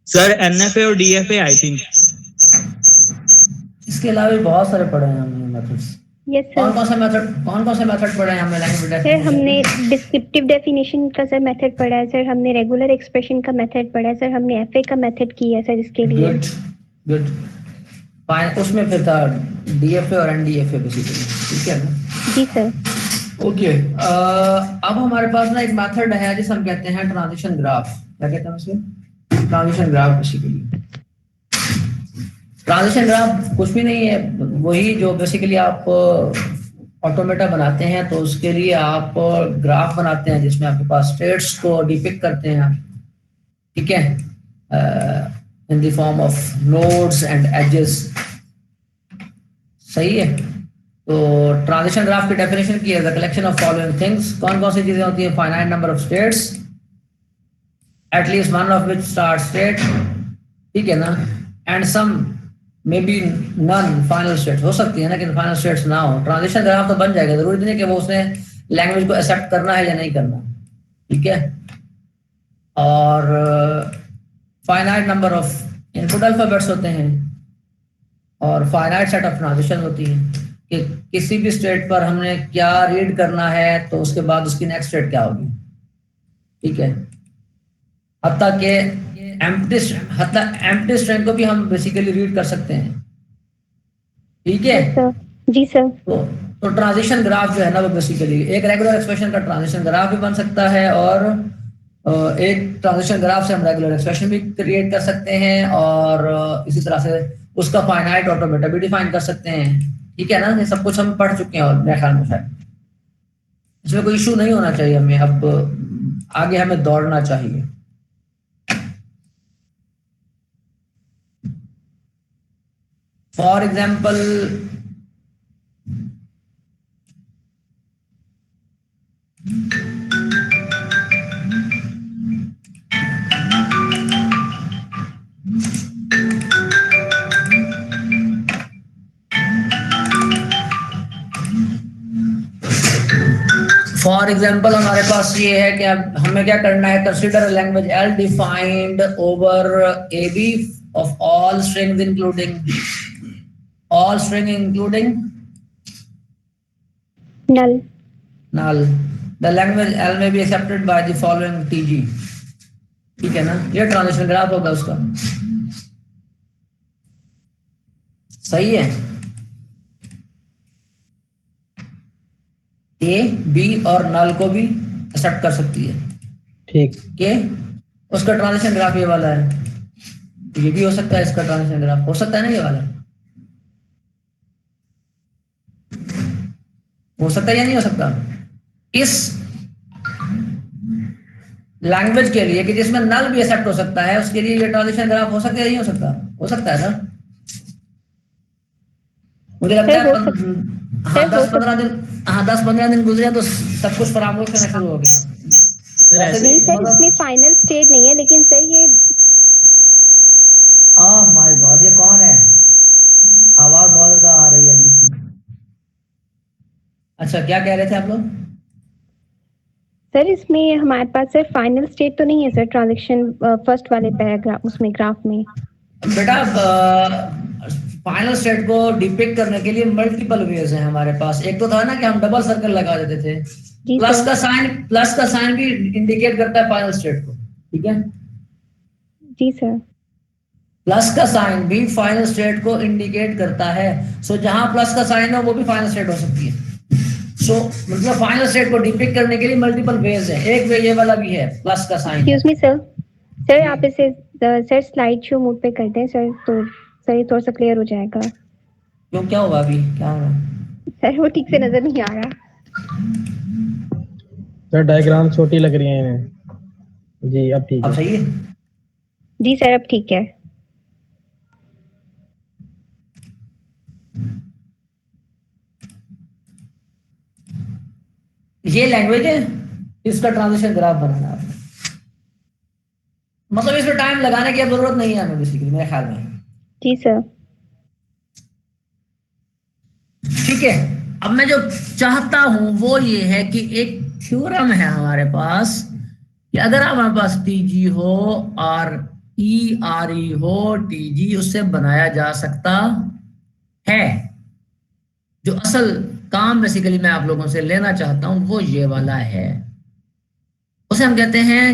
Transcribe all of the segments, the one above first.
Sir NFA और DFA I think. इसके अलावा भी बहुत सारे पढ़े हैं हमने मेथड्स। Yes sir. कौन कौन से मेथड पढ़े हैं हमने लैंग्वेज सर डेफिनेशन? हमने डिस्क्रिप्टिव डेफिनेशन का सर मेथड पढ़ा है सर, हमने रेगुलर एक्सप्रेशन का मेथड पढ़ा है सर, हमने एफए का मेथड किया है सर इसके लिए। गुड। फाइन, उसमें फिर था डीएफए और एनडीएफए बेसिकली, ठीक है ना? जी सर। ओके, अब हमारे पास ना एक मेथड है जिसे हम कहते हैं ट्रांजिशन ग्राफ। क्या कहते हैं उसे? Transition graph. Basically transition graph कुछ भी नहीं है, वही जो बेसिकली आप ऑटोमेटा बनाते हैं तो उसके लिए आप ग्राफ बनाते हैं जिसमें आपके पास स्टेट्स को डिपिक्ट करते हैं, ठीक है, in the form of nodes and edges. सही है। तो ट्रांजिशन ग्राफ की डेफिनेशन की है the collection of following things. कौन कौन सी चीजें होती हैं? Finite number of states, at least one of which start state, ठीक है ना, and some may be non final states. हो सकती है ना कि फाइनल स्टेट्स ना हो। ट्रांजिशन ग्राफ तो बन जाएगा, जरूरी नहीं है कि वो उसने लैंग्वेज को एक्सेप्ट करना है या नहीं करना, ठीक है। और finite number of input alphabets होते हैं और फाइनाइट सेट ऑफ ट्रांजिशन होती है कि किसी भी स्टेट पर हमने क्या रीड करना है तो उसके बाद उसकी नेक्स्ट स्टेट क्या होगी, ठीक है। हत्ता के एम्प्टी स्ट्रिंग को भी हम बेसिकली रीड कर सकते हैं, ठीक है। सर जी सर। तो ट्रांजिशन ग्राफ जो है ना वो बेसिकली एक रेगुलर एक्सप्रेशन का ट्रांजिशन ग्राफ भी बन सकता है और एक ट्रांजिशन ग्राफ से हम रेगुलर एक्सप्रेशन भी क्रिएट कर सकते हैं और इसी तरह से उसका फाइनाइट ऑटोमेटा भी डिफाइन कर सकते हैं, ठीक है ना। ये सब कुछ हम पढ़ चुके हैं और मेरे ख्याल में शायद इसमें कोई इशू नहीं होना चाहिए हमें। अब आगे हमें दौड़ना चाहिए। फॉर एग्जाम्पल हमारे पास ये है कि अब हमें क्या करना है? Consider language L defined over A B of all strings including null. The language L may be accepted by the following TG, ठीक है ना। ये ट्रांजिशन ग्राफ होगा उसका, सही है। ए बी और नल को भी एक्सेप्ट कर सकती है, ठीक के उसका ट्रांजिशन ग्राफ ये वाला है। ये भी हो सकता है, इसका ट्रांजिशन ग्राफ हो सकता है ना, ये वाला हो सकता है या नहीं हो सकता। इस लैंग्वेज के लिए कि जिसमें नल भी एक्सेप्ट हो सकता है उसके लिए ये ट्रांजिशन ग्राफ हो सकता है या नहीं हो सकता? हो सकता है ना। मुझे लगता है 10-15 दिन गुजरे तो सब कुछ फरामोश करना शुरू हो गया। नहीं सर, इसमें फाइनल स्टेट नहीं है, लेकिन सर ये माय गॉड, ये कौन है? आवाज बहुत ज्यादा आ रही है जी। अच्छा, क्या कह रहे थे आप लोग? सर इसमें हमारे पास सर फाइनल स्टेट तो नहीं है सर ट्रांजैक्शन फर्स्ट वाले पैराग्राफ उसमें ग्राफ में। बेटा फाइनल स्टेट को डिपिक्ट करने के लिए मल्टीपल वेज हैं हमारे पास। एक तो था ना कि हम डबल सर्कल लगा देते थे, प्लस का साइन भी इंडिकेट करता है फाइनल स्टेट को, ठीक है जी सर। प्लस का साइन भी फाइनल स्टेट को इंडिकेट करता है। सो जहां प्लस का साइन हो वो भी फाइनल स्टेट हो सकती है। सो मतलब फाइनल स्टेट को डिपिक्ट करने के लिए मल्टीपल वेज है। एक वे ये वाला भी है, प्लस का sign. Excuse me sir, sir आप इसे सर स्लाइड शो मोड पे कर दें सर, तो सर ये थोड़ा सा क्लियर हो जाएगा। क्यों, क्या हुआ अभी, क्या हो रहा है? सर वो ठीक से नजर नहीं आ रहा सर, डायग्राम छोटी लग रही है इन्हें जी। अब ठीक है, अब सही है जी सर, अब ठीक है। ये लैंग्वेज है, इसका ट्रांजिशन ग्राफ बनाना है। मतलब इसमें टाइम लगाने की जरूरत नहीं है हमें बेसिकली, मेरे ख्याल में। जी सर। ठीक है, अब मैं जो चाहता हूं वो ये है कि एक थ्योरम है हमारे पास कि अगर हमारे पास टीजी हो और ई आर ई हो, टीजी उससे बनाया जा सकता है। जो असल काम बेसिकली मैं आप लोगों से लेना चाहता हूं वो ये वाला है, उसे हम कहते हैं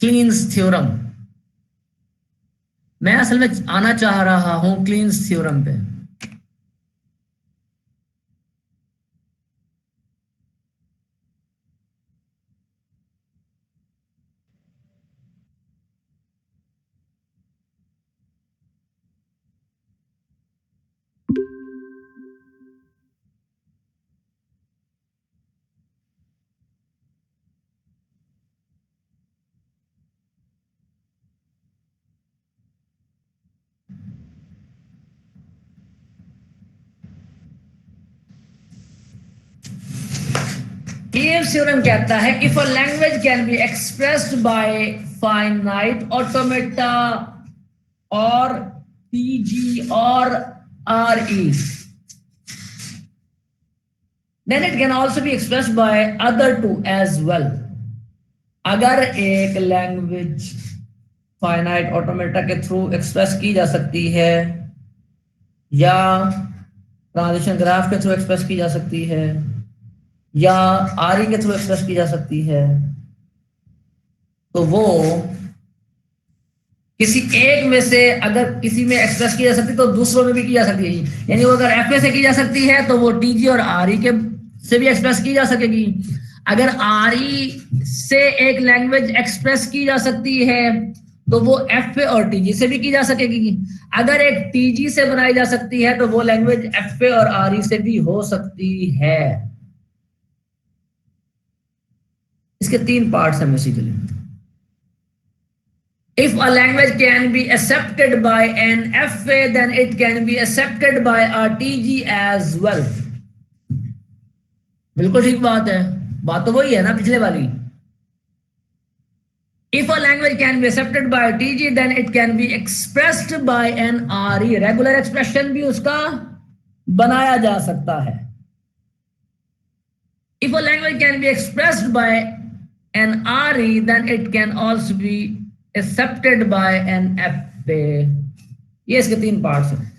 क्लीन्स थ्योरम। मैं असल में आना चाह रहा हूं क्लीन्स थ्योरम पे। क्लीन्स थ्योरम कहता है if a language can be expressed by finite automata और पीजी और आरई, then it can also be expressed by other two as well। अगर एक लैंग्वेज फाइनाइट ऑटोमेटा के थ्रू एक्सप्रेस की जा सकती है या ट्रांजिशन ग्राफ के थ्रू एक्सप्रेस की जा सकती है या आरई के थ्रू एक्सप्रेस की जा सकती है, तो वो किसी एक में से अगर किसी में एक्सप्रेस की जा सकती है तो दूसरों में भी की जा सकती है। यानी वो अगर एफ से की जा सकती है तो वो टीजी और आरई के से भी एक्सप्रेस की जा सकेगी। अगर आरई से एक लैंग्वेज एक्सप्रेस की जा सकती है तो वो एफ और टीजी से भी की जा सकेगी। अगर एक टीजी से बनाई जा सकती है तो वो लैंग्वेज एफ और आरई से भी हो सकती है। इसके तीन पार्ट्स हैं basically. If a language can be accepted by an FA, then it can be accepted by a TG as well। बिल्कुल ठीक बात है, बात तो वही है ना पिछले वाली। If a language can be accepted by a TG, then it can be expressed by an RE। Regular expression भी उसका बनाया जा सकता है। If a language can be expressed by an RE, then it can also be accepted by an FA। ये इसके तीन parts हैं।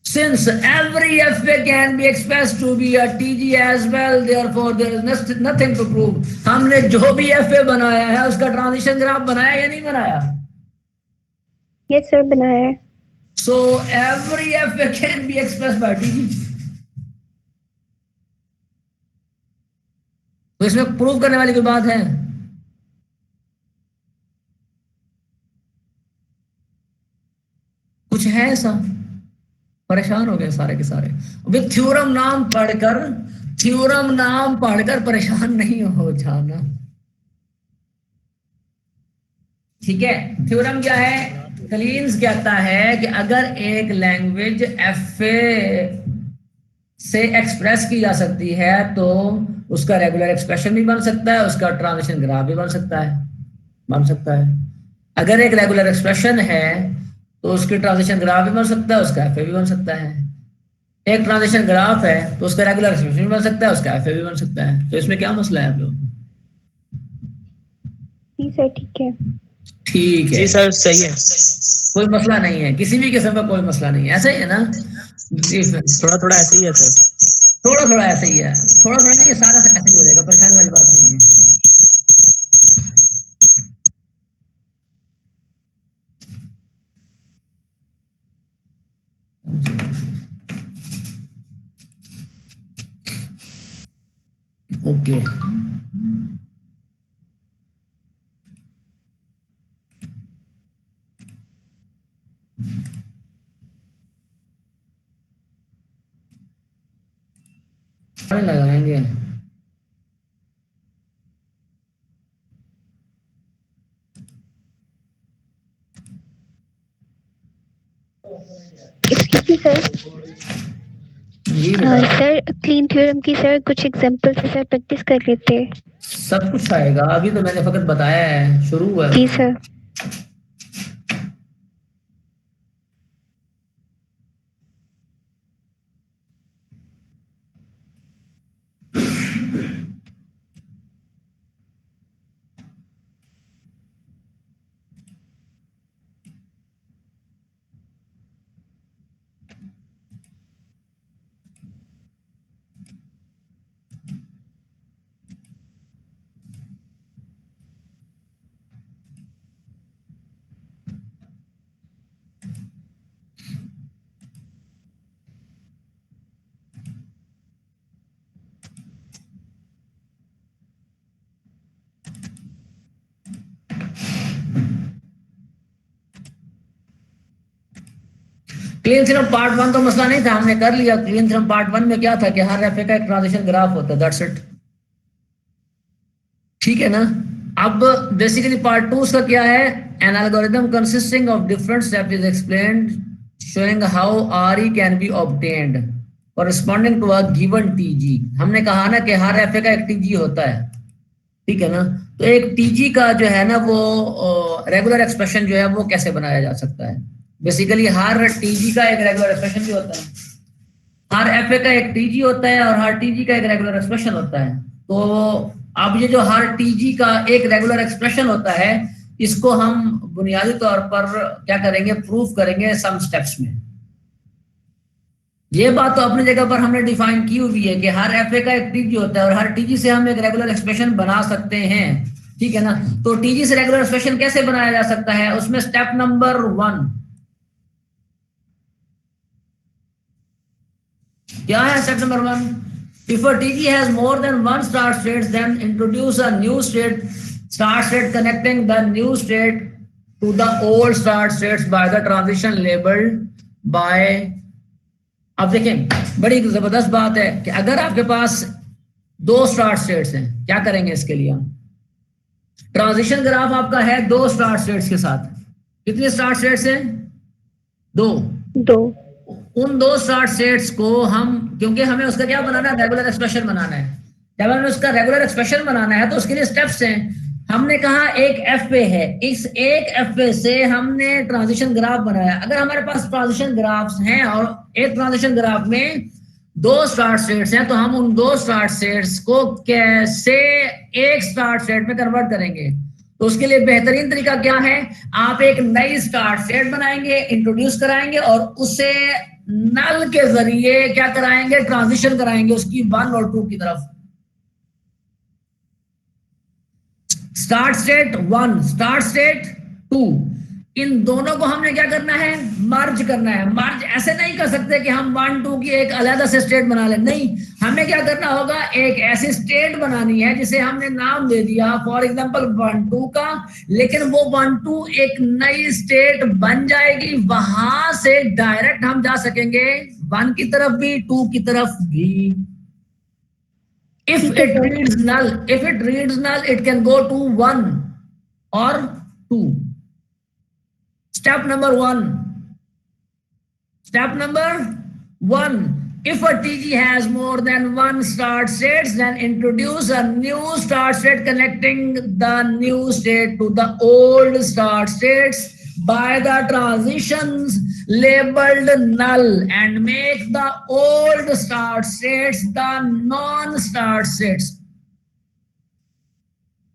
Since every FA can be expressed to be a TG as well, therefore there is nothing to prove। हमने जो भी FA बनाया है उसका ट्रांजिशन ग्राफ बनाया या नहीं बनाया? यस सर, बनाया है। So every FA can be expressed by TG। तो इसमें प्रूव करने वाली कोई बात है? कुछ है ऐसा? परेशान हो गए सारे के सारे। विद थ्योरम नाम पढ़कर परेशान नहीं हो जाना, ठीक है। थ्योरम क्या है? क्लीन्स कहता है कि अगर एक लैंग्वेज एफ से एक्सप्रेस की जा सकती है तो उसका रेगुलर एक्सप्रेशन भी बन सकता है, उसका ट्रांजिशन ग्राफ भी बन सकता है। अगर एक रेगुलर एक्सप्रेशन है तो उसकी ट्रांजिशन ग्राफ भी बन सकता है, उसका एफ भी बन सकता है। एक ट्रांजिशन ग्राफ है तो उसका रेगुलर एक्सप्रेशन भी बन सकता है, उसका एफ भी बन सकता है। तो इसमें क्या मसला है आप लोग? जी सर, ठीक है। ठीक है जी सर, सही है। कोई मसला नहीं है, किसी भी किस्म का कोई मसला नहीं है, ऐसा ही है ना? जी सर, थोड़ा थोड़ा ऐसे ही है सर। थोड़ा थोड़ा ऐसा ही है, थोड़ा थोड़ा नहीं है, सारा ऐसे ही हो जाएगा, परेशानी वाली बात नहीं है। ओके, लगाएंगे। Excuse me sir. जी बेटा, सर क्लीन थ्योरम की सर कुछ एग्जांपल से सर प्रैक्टिस कर लेते हैं। सब कुछ आएगा, अभी तो मैंने फकत बताया है, शुरू हुआ है। जी सर। क्लीन थ्योरम पार्ट 1 तो मसला नहीं था, हमने कर लिया। क्लीन थ्योरम पार्ट 1 में क्या था कि हर एफ का एक ट्रांजिशन ग्राफ होता है, दैट्स इट। ठीक है ना। अब बेसिकली पार्ट 2 का क्या है, an algorithm consisting of different step is explained showing how RE can be obtained corresponding to a given TG. हमने कहा ना कि हर एफ का एक टीजी होता है, ठीक है ना। तो एक टीजी का जो है ना वो रेगुलर एक्सप्रेशन जो है वो कैसे बनाया जा सकता है। बेसिकली हर टीजी का एक रेगुलर एक्सप्रेशन भी होता है, हर एफ का एक टीजी होता है और हर टीजी का एक रेगुलर एक्सप्रेशन होता है। तो अब ये जो हर टीजी का एक रेगुलर एक्सप्रेशन होता है, इसको हम बुनियादी तौर पर क्या करेंगे, प्रूफ करेंगे सम स्टेप्स में। ये बात तो अपनी जगह पर हमने डिफाइन की हुई है कि हर एफ का एक टीजी होता है और हर टीजी से हम एक रेगुलर एक्सप्रेशन बना सकते हैं, ठीक है ना। तो टीजी से रेगुलर एक्सप्रेशन कैसे बनाया जा सकता है, उसमें स्टेप नंबर 1 क्या है। Step number 1, if a TG has more than one start state, then introduce a new start state connecting the new state to the old start states by the transition labeled by। अब देखें, बड़ी जबरदस्त बात है कि अगर आपके पास 2 start states हैं, क्या करेंगे इसके लिए हम। ट्रांजिशन ग्राफ आपका है 2 स्टार्ट स्टेट्स के साथ। कितने स्टार्ट स्टेट्स हैं, 2। उन 2 स्टार्ट स्टेट्स को हम, क्योंकि हमें उसका क्या बनाना है, रेगुलर एक्सप्रेशन बनाना है। जब हमें उसका रेगुलर एक्सप्रेशन बनाना है तो उसके लिए स्टेप्स हैं। हमने कहा एक एफ पे है, इस एक एफ पे से हमने ट्रांजिशन ग्राफ बनाया। अगर हमारे पास ट्रांजिशन ग्राफ्स हैं और एक ट्रांजिशन ग्राफ में 2 स्टार्ट स्टेट्स हैं, तो हम उन 2 स्टार्ट स्टेट्स को कैसे एक स्टार्ट स्टेट में कन्वर्ट करेंगे। तो उसके लिए बेहतरीन तरीका क्या है, आप एक नई स्टार्ट स्टेट बनाएंगे, इंट्रोड्यूस कराएंगे और उसे नल के जरिए क्या कराएंगे, ट्रांजिशन कराएंगे उसकी 1 और 2 की तरफ। स्टार्ट स्टेट 1, स्टार्ट स्टेट 2, इन दोनों को हमने क्या करना है, मर्ज करना है। मर्ज ऐसे नहीं कर सकते कि हम 1 2 की एक अलग से स्टेट बना लें, नहीं, हमें क्या करना होगा, एक ऐसी स्टेट बनानी है जिसे हमने नाम दे दिया फॉर एग्जांपल 1 2 का, लेकिन वो 1 2 एक नई स्टेट बन जाएगी। वहां से डायरेक्ट हम जा सकेंगे 1 की तरफ भी, 2 की तरफ भी। If it reads null, it can go to 1 or 2. Step number 1. Step number 1. If a TG has more than 1 start states, then introduce a new start state connecting the new state to the old start states by the transitions labeled null and make the old start states the non-start states।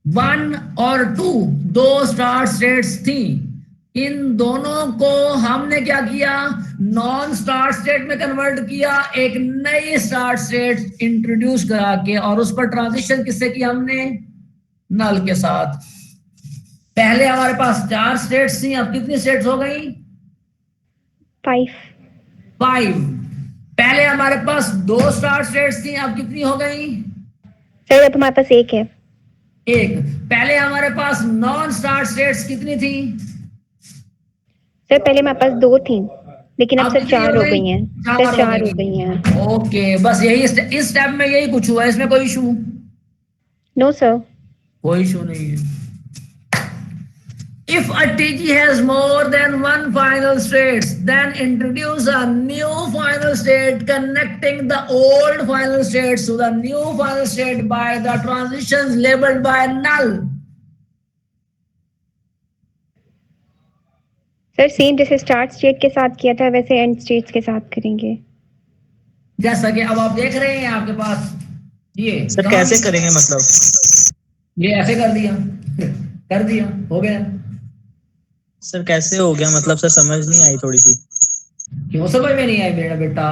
1 और 2 2 start states थी, इन दोनों को हमने क्या किया, non start state में convert किया, एक नई स्टार्ट स्टेट इंट्रोड्यूस करा के, और उस पर ट्रांजिशन किससे किया हमने, नल के साथ। पहले हमारे पास 4 स्टेट्स थी, अब कितनी स्टेट्स हो गई, 5। पहले हमारे पास 2 स्टार्ट स्टेट्स थी, अब कितनी हो गई, सर अब हमारे पास 1 है। 1। पहले हमारे पास नॉन स्टार्ट स्टेट्स कितनी थी, सर पहले हमारे पास 2 थी, लेकिन अब सर 4 हो गई हैं। सर 4 हो गई हैं। ओके, बस यही इस स्टेप में यही कुछ हुआ है, इसमें कोई इशू, नो सर, कोई इशू नहीं है। If a TG has more than 1 final states, then introduce a new final state connecting the old final states to the new final state by the transitions labeled by null। Sir same जैसे start state के साथ किया था वैसे and states के साथ करेंगे। जैसा कि अब आप देख रहे हैं आपके पास ये सर कैसे करेंगे, मतलब ये ऐसे कर दिया कर दिया, हो गया। सर कैसे हो गया, मतलब सर समझ नहीं आई थोड़ी सी। क्यों समझ में नहीं आई मेरा बेटा,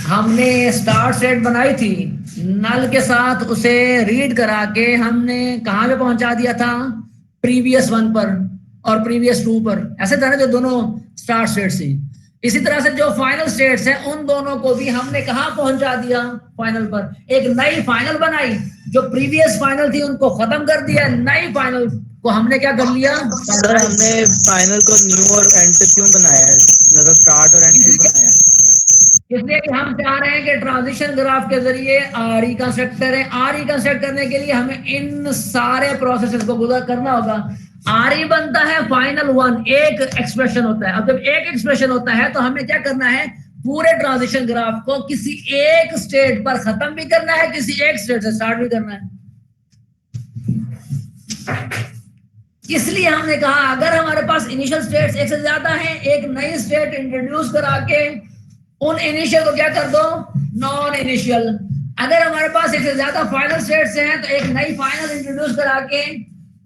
हमने स्टार्ट स्टेट बनाई थी, नल के साथ उसे रीड करा के हमने कहाँ पे पहुंचा दिया था, प्रीवियस 1 पर और प्रीवियस 2 पर। ऐसे था ना जो दोनों स्टार्ट स्टेट्स थी। इसी तरह से जो फाइनल स्टेट्स हैं उन दोनों को भी हमने कहाँ पहुंचा दिया, फाइनल पर। एक नई फाइनल बनाई, जो प्रीवियस फाइनल थी उनको खत्म कर दिया, नई फाइनल को हमने क्या कर लिया? सर हमने फाइनल को न्यू और एंड पे क्यों बनाया है, मतलब स्टार्ट और एंड क्यों बनाया है? इसलिए कि हम चाह रहे हैं कि ट्रांजिशन ग्राफ के जरिए आरई कंस्ट्रक्ट करें। आरई कंस्ट्रक्ट करने के लिए हमें इन सारे प्रोसेसेस को गुजर करना होगा। आरई बनता है फाइनल वन, एक एक्सप्रेशन होता है। अब जब एक एक्सप्रेशन होता है तो हमें क्या करना है? पूरे ट्रांजिशन ग्राफ को किसी एक स्टेट पर खत्म भी करना है, किसी एक स्टेट से स्टार्ट भी करना है। इसलिए हमने कहा अगर हमारे पास इनिशियल स्टेट्स एक से ज्यादा हैं, एक नई स्टेट इंट्रोड्यूस करा के उन इनिशियल को क्या कर दो? Non initial. अगर हमारे पास एक से ज्यादा फाइनल स्टेट्स हैं तो एक नई फाइनल इंट्रोड्यूस करा के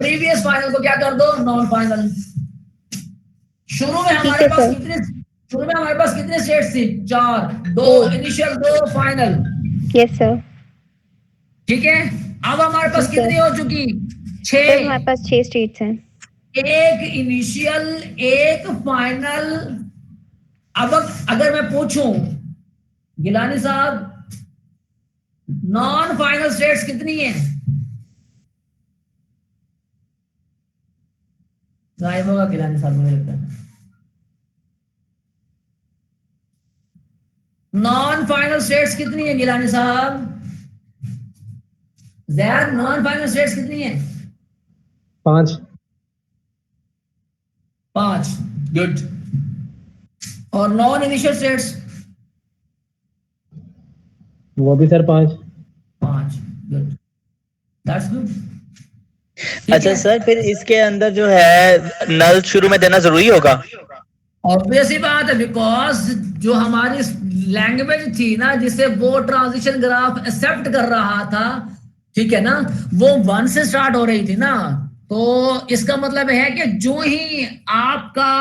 प्रीवियस फाइनल को क्या कर दो? Non final. शुरू में हमारे पास कितने स्टेट्स थी? 4, 2 इनिशियल, 2 फाइनल। Yes sir. ठीक है, अब हमारे पास कितनी हो चुकी? 6। सर हमारे पास 6 स्टेट्स हैं। एक इनिशियल, एक फाइनल। अब अगर मैं पूछूं गिलानी साहब, नॉन फाइनल स्टेट्स कितनी है? गायब होगा गिलानी साहब मुझे लगता है। नॉन फाइनल स्टेट्स कितनी है गिलानी साहब? जैद, नॉन फाइनल स्टेट्स कितनी है? 5। 5, गुड। और नॉन इनिशियल स्टेट्स? वो भी सर 5। 5, good, that's good. अच्छा सर, फिर इसके अंदर जो है नल शुरू में देना जरूरी होगा? ऑब्वियस ही बात है, बिकॉज जो हमारी लैंग्वेज थी ना जिसे वो ट्रांजिशन ग्राफ एक्सेप्ट कर रहा था, ठीक है ना, वो 1 से स्टार्ट हो रही थी ना। तो इसका मतलब है कि जो ही आपका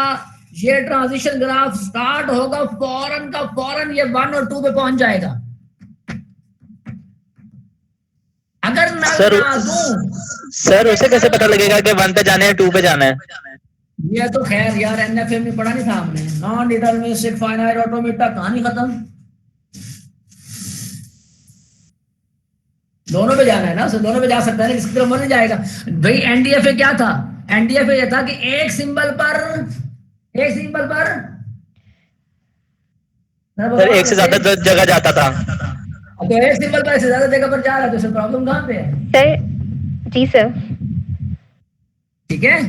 ये ट्रांजिशन ग्राफ स्टार्ट होगा फौरन का फौरन ये 1 और 2 पे पहुंच जाएगा। अगर सर उसे कैसे पता लगेगा कि 1 पे जाना है 2 पे जाना है? ये तो खैर यार एनएफए में पढ़ा नहीं था हमने, नॉन डिटरमिनिस्टिक फाइनाइट ऑटोमेटा, कहानी खत्म। दोनों पे जाना है ना, दोनों पे जा सकता है, किसी तरफ मर नहीं जाएगा भाई। एनडीएफए क्या था? एनडीएफए ये था कि एक सिंबल पर सर एक से ज्यादा जगह जाता था। तो एक सिंबल पर एक से ज्यादा जगह पर जा रहा है तो सर प्रॉब्लम कहां पे है? सर जी सर। ठीक है,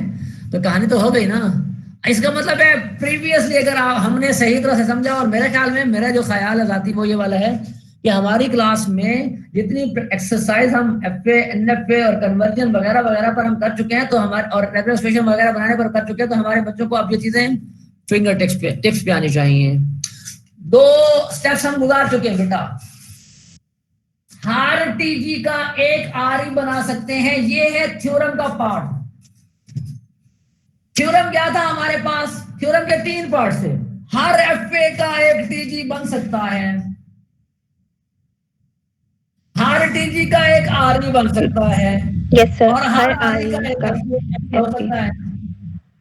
तो कहानी तो हो गई ना। इसका मतलब है प्रीवियसली अगर हमने सही तरह से समझा, और मेरे ख्याल में मेरा जो ख्याल है जाती वो ये वाला है कि हमारी क्लास में जितनी एक्सरसाइज हम एफए, एनएफए और कन्वर्जन वगैरह वगैरह पर हम कर चुके हैं तो हमारे, और रेप्रेजेंटेशन वगैरह बनाने पर कर चुके हैं, तो हमारे बच्चों को अब ये चीजें फिंगर टिप्स पे आनी चाहिए। 2 स्टेप्स हम गुजार चुके हैं बेटा। हर टीजी का एक आरई बना सकते हैं, ये है थ्योरम का पार्ट। थ्योरम क्या था हमारे पास? थ्योरम के 3 पार्ट से हर एफए का एक टीजी बन सकता है, हर टीजी का एक आरई बन सकता है, यस सर, और हर हर आरई का एक एफए हो सकता है।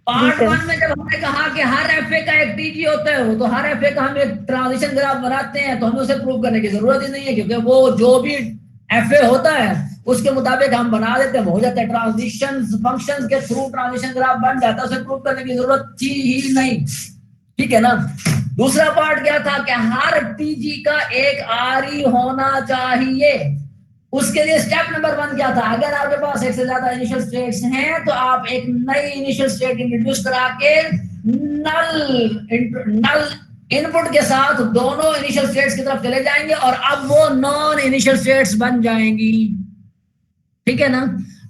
पार्ट 1 में जब हमने कहा कि हर एफए का एक टीजी होता है, तो हर एफए का हम एक ट्रांजिशन ग्राफ बनाते हैं, तो हमें उसे प्रूव करने की जरूरत ही नहीं है, क्योंकि वो जो भी एफए होता है उसके मुताबिक हम बना देते हैं, हो जाता है। ट्रांजिशन फंक्शंस के थ्रू ट्रांजिशन ग्राफ बन जाता है, उसे प्रूव करने की जरूरत थी ही नहीं, ठीक है ना। दूसरा पार्ट क्या था कि हर टीजी का एक आरई होना चाहिए। उसके लिए स्टेप नंबर 1 क्या था? अगर आपके पास एक से ज्यादा इनिशियल स्टेट्स हैं तो आप एक नई इनिशियल स्टेट इंट्रोड्यूस करा के नल इनपुट के साथ दोनों इनिशियल स्टेट्स की तरफ चले जाएंगे और अब वो नॉन इनिशियल स्टेट्स बन जाएंगी, ठीक है ना।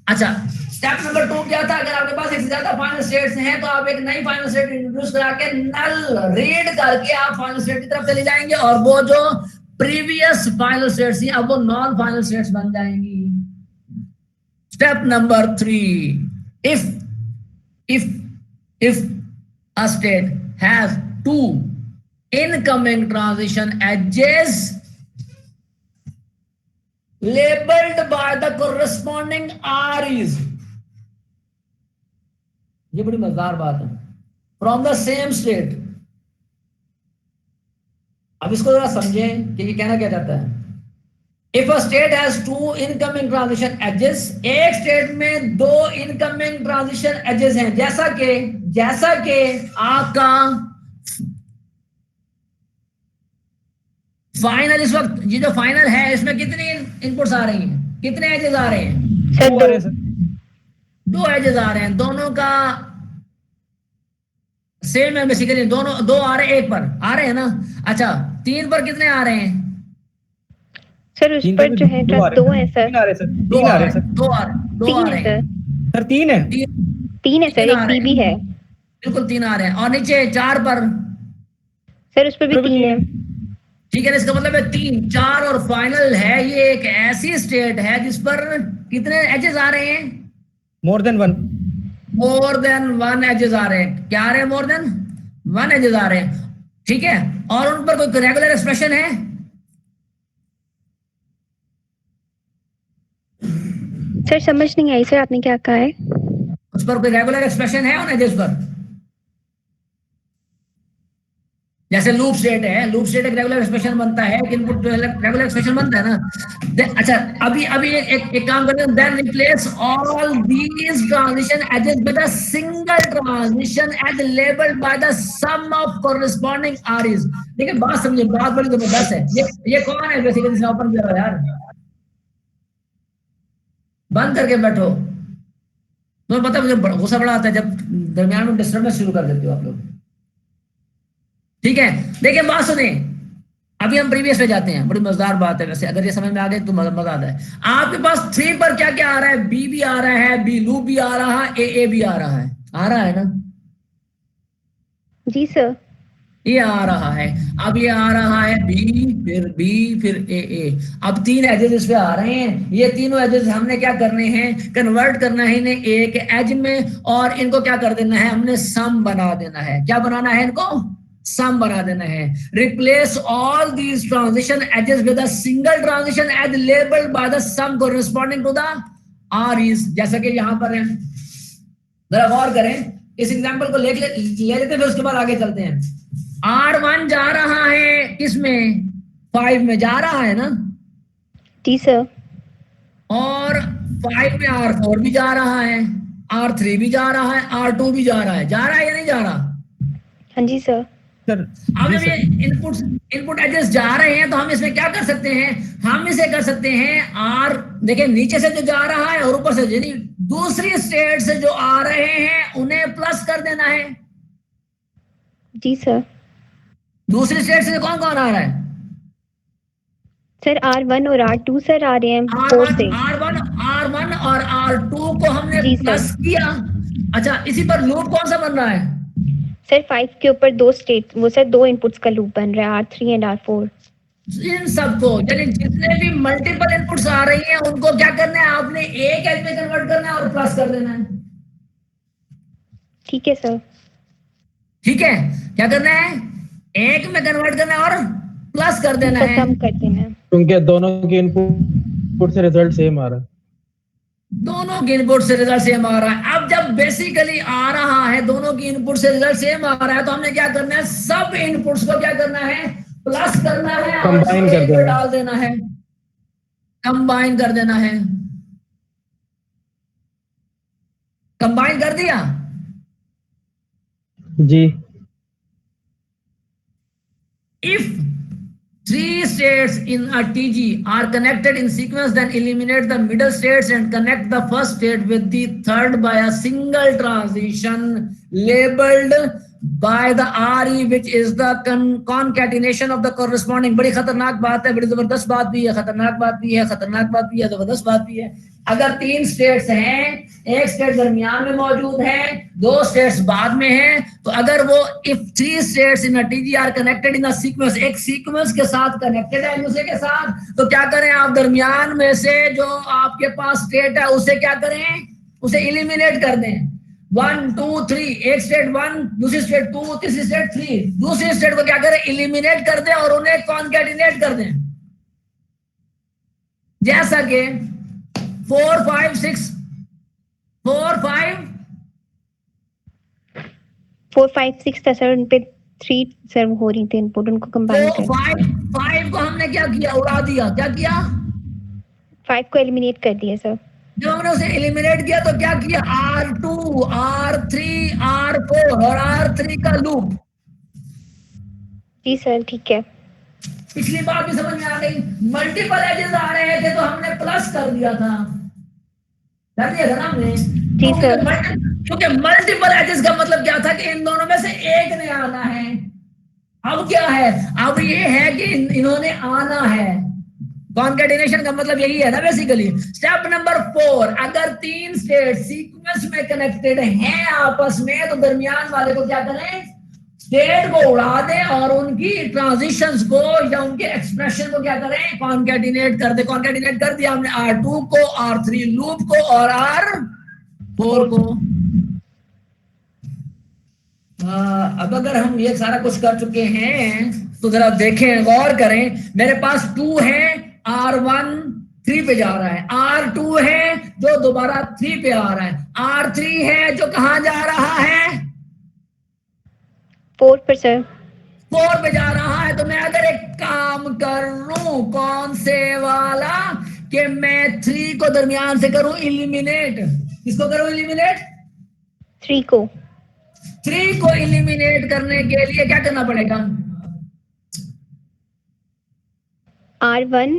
अच्छा, स्टेप नंबर 2 क्या था? अगर आपके पास एक से ज्यादा फाइनल स्टेट्स हैं तो आप एक नई फाइनल स्टेट इंट्रोड्यूस करा के नल रीड करके आप फाइनल स्टेट की तरफ चले जाएंगे, और वो जो प्रीवियस फाइनल स्टेट्स थी अब वो नॉन फाइनल स्टेट्स बन जाएंगी। Step number 3, if a state has 2 incoming transition edges labeled by the corresponding REs, ये बड़ी मजेदार बात है, फ्रॉम द सेम स्टेट। अब इसको जरा समझें कि ये कहना क्या चाहता है। If a state has two incoming transition edges, एक स्टेट में दो इनकमिंग ट्रांजिशन एजेस हैं, जैसा कि आपका फाइनल, इस वक्त ये जो फाइनल है इसमें कितनी इनपुट्स आ रही हैं, कितने एजेस आ रहे हैं? सर दो। दो एजेस आ रहे हैं, दोनों का सेम है बेसिकली, दोनों दो आ रहे हैं, एक पर आ रहे हैं ना। अच्छा, तीन पर कितने आ रहे हैं? सर उस पर जो है दो है सर। दो आ रहे हैं, दो आ रहे हैं सर। तीन है सर, एक बी भी है। बिल्कुल तीन आ रहे हैं। और नीचे चार पर? सर उस पर भी तीन है। ठीक है, इसका मतलब है तीन, चार और फाइनल है। ये एक ऐसी स्टेट है जिस पर कितने एजेस आ रहे हैं? मोर देन वन एजेस आ रहे हैं। क्या आ रहे हैं? मोर देन वन एजेस आ रहे हैं। ठीक है, और उन पर कोई रेगुलर एक्सप्रेशन है? सर समझ नहीं आई सर, आपने क्या कहा है? उस पर कोई रेगुलर एक्सप्रेशन है उन एजेस पर? जैसे लूप स्टेट है, लूप स्टेट एक रेगुलर एक्सप्रेशन बनता है, इनपुट रेगुलर एक्सप्रेशन बनता है ना। अच्छा, अभी एक काम करते हैं, then replace all these transition edges with a single transition edge labelled by the sum of corresponding REs. देखिए बात समझिए, बात बड़ी जबरदस्त है। ये कौन है बेसिकली इसने ओपन किया यार? बंद करके बैठो। तो पता मुझे गुस्सा बड़ा आता है जब दरमियान में डिस्टर्बेंस शुरू कर देते हो आप लोग। ठीक है, देखिए बात सुने, अभी हम प्रीवियस पे जाते हैं। बड़ी मजेदार बात है वैसे, अगर ये समझ में आ गई तो मजा आता है। आपके पास 3 पर क्या क्या आ रहा है? बी भी आ रहा है, बी लूप भी आ रहा है, ए भी आ रहा है ना? जी सर। ये आ रहा है, अब ये आ रहा है बी फिर ए। अब 3 एजेस इस पे आ रहे हैं। ये तीनों एजेस हमने क्या करने हैं? कन्वर्ट करना है इन्हें एक एज में, और इनको क्या कर देना है? हमने सम बना देना है। क्या बनाना है इनको? सम बना देना है। Replace all these transition edges with a single transition edge labelled by the sum corresponding to the REs. जैसा कि यहां पर है, जरा गौर करें, इस एग्जांपल को ले लेते हैं, फिर उसके बाद आगे चलते हैं। R1 जा रहा है किसमें? 5 में जा रहा है ना? जी सर। और 5 में R4 भी जा रहा है, R3 भी जा रहा है, R2 भी जा रहा है या नहीं जा रहा? हाँ जी सर। अब जब ये इनपुट एड्रेस जा रहे हैं तो हम इसमें क्या कर सकते हैं? हम इसे कर सकते हैं आर, देखिए नीचे से जो जा रहा है और ऊपर से यानी दूसरी स्टेट से जो आ रहे हैं उन्हें प्लस कर देना है। जी सर। दूसरी स्टेट से कौन कौन आ रहा है? सर R1 और R2 सर आ रहे हैं 4 से। R1 और R2 को हमने प्लस किया। अच्छा, इसी पर लूप कौन सा बन रहा है? सर 5 के ऊपर 2 स्टेट, वो सर 2 इनपुट्स का लूप बन रहा है, R3 एंड R4। इन सबको यानी जितने भी मल्टीपल इनपुट्स आ रही हैं उनको क्या करना है? आपने एक एज में कन्वर्ट करना है और प्लस कर देना है। ठीक है सर। ठीक है, क्या करना है? एक में कन्वर्ट करना है और प्लस कर देना है, कम कर देना है, क्योंकि दोनों के इनपुट से रिजल्ट सेम आ रहा है। दोनों के इनपुट से रिजल्ट सेम आ रहा है। अब जब बेसिकली आ रहा है दोनों की इनपुट से रिजल्ट सेम आ रहा है तो हमने क्या करना है? सब इनपुट्स को क्या करना है? प्लस करना है और कंबाइन कर देना, डाल देना है, कंबाइन कर देना है। कंबाइन कर दिया जी। If 3 states in a TG are connected in sequence, then eliminate the middle states and connect the first state with the third by a single transition labeled by the RE, which is the concatenation of the corresponding। बड़ी खतरनाक बात है, बड़ी जबरदस्त बात भी है, खतरनाक बात भी है, खतरनाक बात भी है, जबरदस्त बात भी है। अगर 3 स्टेट्स हैं, एक स्टेट दरमियान में मौजूद है, 2 स्टेट्स बाद में हैं, तो अगर वो if 3 states in a TG are connected in a sequence, एक सीक्वेंस के साथ कनेक्टेड है दूसरे के साथ, तो क्या करें आप? दरमियान में से जो आपके पास स्टेट है उसे क्या करें? उसे एलिमिनेट कर दें। 1 2 3, एक स्टेट 1, दूसरी स्टेट 2, तीसरी स्टेट 3, दूसरी स्टेट को क्या करें? एलिमिनेट कर दें और उन्हें कॉन्कैटिनेट कर दें। जैसा कि 4 5 6 4 5 6 था सर, उन पे 3 सर्व हो रही थी इनपुट, उनको कंबाइन कर 5 को हमने क्या किया? उड़ा दिया। क्या किया? 5 को एलिमिनेट कर दिया सर। जब हमने उसे एलिमिनेट किया तो क्या किया, R2, R3, R4 और R3 का लूप। जी सर ठीक है। पिछली बार भी समझ में आ गई, मल्टीपल एजेस आ रहे थे तो हमने प्लस कर दिया था, कर दिया था ना हमने। जी सर। क्योंकि मल्टीपल एजेस का मतलब क्या था कि इन दोनों में से एक ने आना है। अब क्या है, अब ये है कि इन्होंने आना है। कॉन्केटिनेशन का मतलब यही है ना बेसिकली। स्टेप नंबर 4, अगर 3 स्टेट सीक्वेंस में कनेक्टेड हैं आपस में तो दरमियान वाले को क्या करें, स्टेट को उड़ा दें और उनकी ट्रांजिशंस को या उनके एक्सप्रेशन को क्या करें, कॉन्केटिनेट कर दे। कॉन्केटिनेट कर दिया हमने R2 को, R3 लूप को और R4 को। अब अगर हम ये सारा कुछ कर चुके हैं तो जरा देखें, गौर करें। मेरे पास 2 है, R1 3 पे जा रहा है, R2 है जो दोबारा 3 पे आ रहा है, R3 है जो कहां जा रहा है, 4 पर सर। 4 पे जा रहा है। तो मैं अगर एक काम कर लूं, कौन से वाला, कि मैं 3 को दरमियान से करूं इलिमिनेट। किसको करूं इलिमिनेट? 3 को। 3 को इलिमिनेट करने के लिए क्या करना पड़ेगा, R1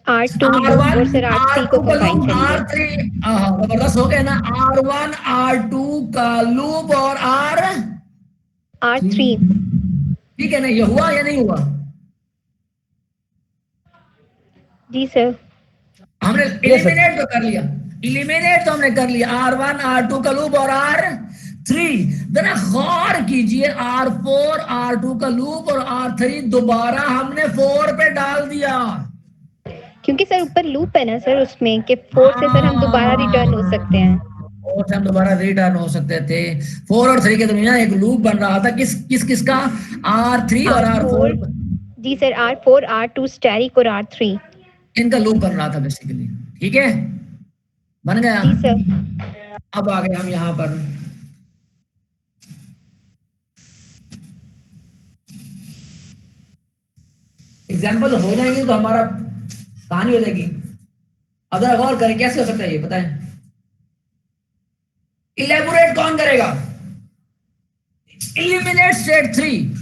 R2 और सर R3 को कंबाइन करेंगे। R3, जबरदस्त हो गया ना। R1 R2 का लूप और R3। ठीक है ना, ये हुआ या नहीं हुआ? जी सर। हमने इलिमिनेट तो कर लिया, इलिमिनेट तो हमने कर लिया, R1 R2 का लूप और R3। जरा गौर कीजिए, R4 R2 का लूप और R3 दोबारा हमने 4 पे डाल दिया, क्योंकि सर ऊपर लूप है ना सर उसमें, कि 4 से सर हम दोबारा रिटर्न हो सकते हैं। 4 से हम दोबारा रिटर्न हो सकते थे। 4 और 3 के दरमियान एक लूप बन रहा था, किसका, R3 और R4। जी सर, R4 R2 स्टैटिक और R3 इनका लूप बन रहा था बेसिकली। ठीक है, बन गया। जी सर। अब आ गए हम यहाँ पर, एग्जाम्पल हो जाएंगे तो हमारा कहानी हो जाएगी। अब जरा गौर करें कैसे हो सकता है ये, बताएं। इलेबोरेट कौन करेगा? Eliminate state 3।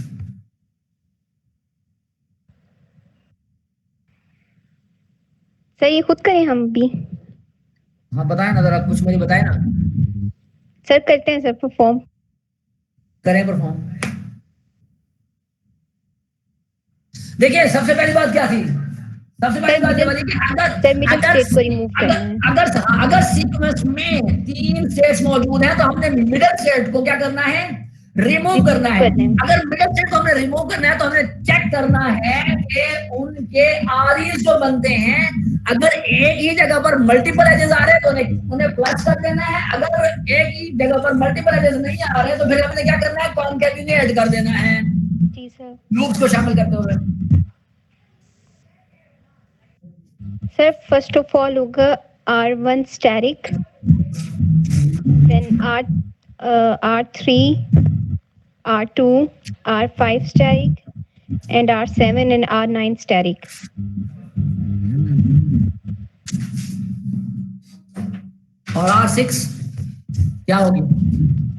सर ये खुद करें हम भी? हाँ बताएं ना जरा, कुछ मुझे बताएं ना। सर करते हैं सर, परफॉर्म करें परफॉर्म। देखिए सबसे पहली बात क्या थी, सबसे पहली बात ये वाली कि सर मिडिल स्टेट को रिमूव करना है। अगर सीक्वेंस में 3 स्टेट्स मौजूद हैं तो हमने मिडिल स्टेट को क्या करना है, रिमूव करना है। अगर मिडिल स्टेट को हमने रिमूव करना है तो हमें चेक करना है कि उनके आरईज जो बनते हैं, अगर एक ही जगह पर मल्टीपल एजेस आ रहे हैं तो उन्हें प्लस कर देना है। अगर एक ही जगह पर मल्टीपल एजेस नहीं आ रहे तो फिर हमें क्या करना है, कॉन्कैटिनेट कर देना है, जी सर। लूप्स को शामिल करते हुए। सर फर्स्ट ऑफ ऑल होगा R1 static, then R3 R2 R5 static and R7 and R9 static. और R6 क्या होगी?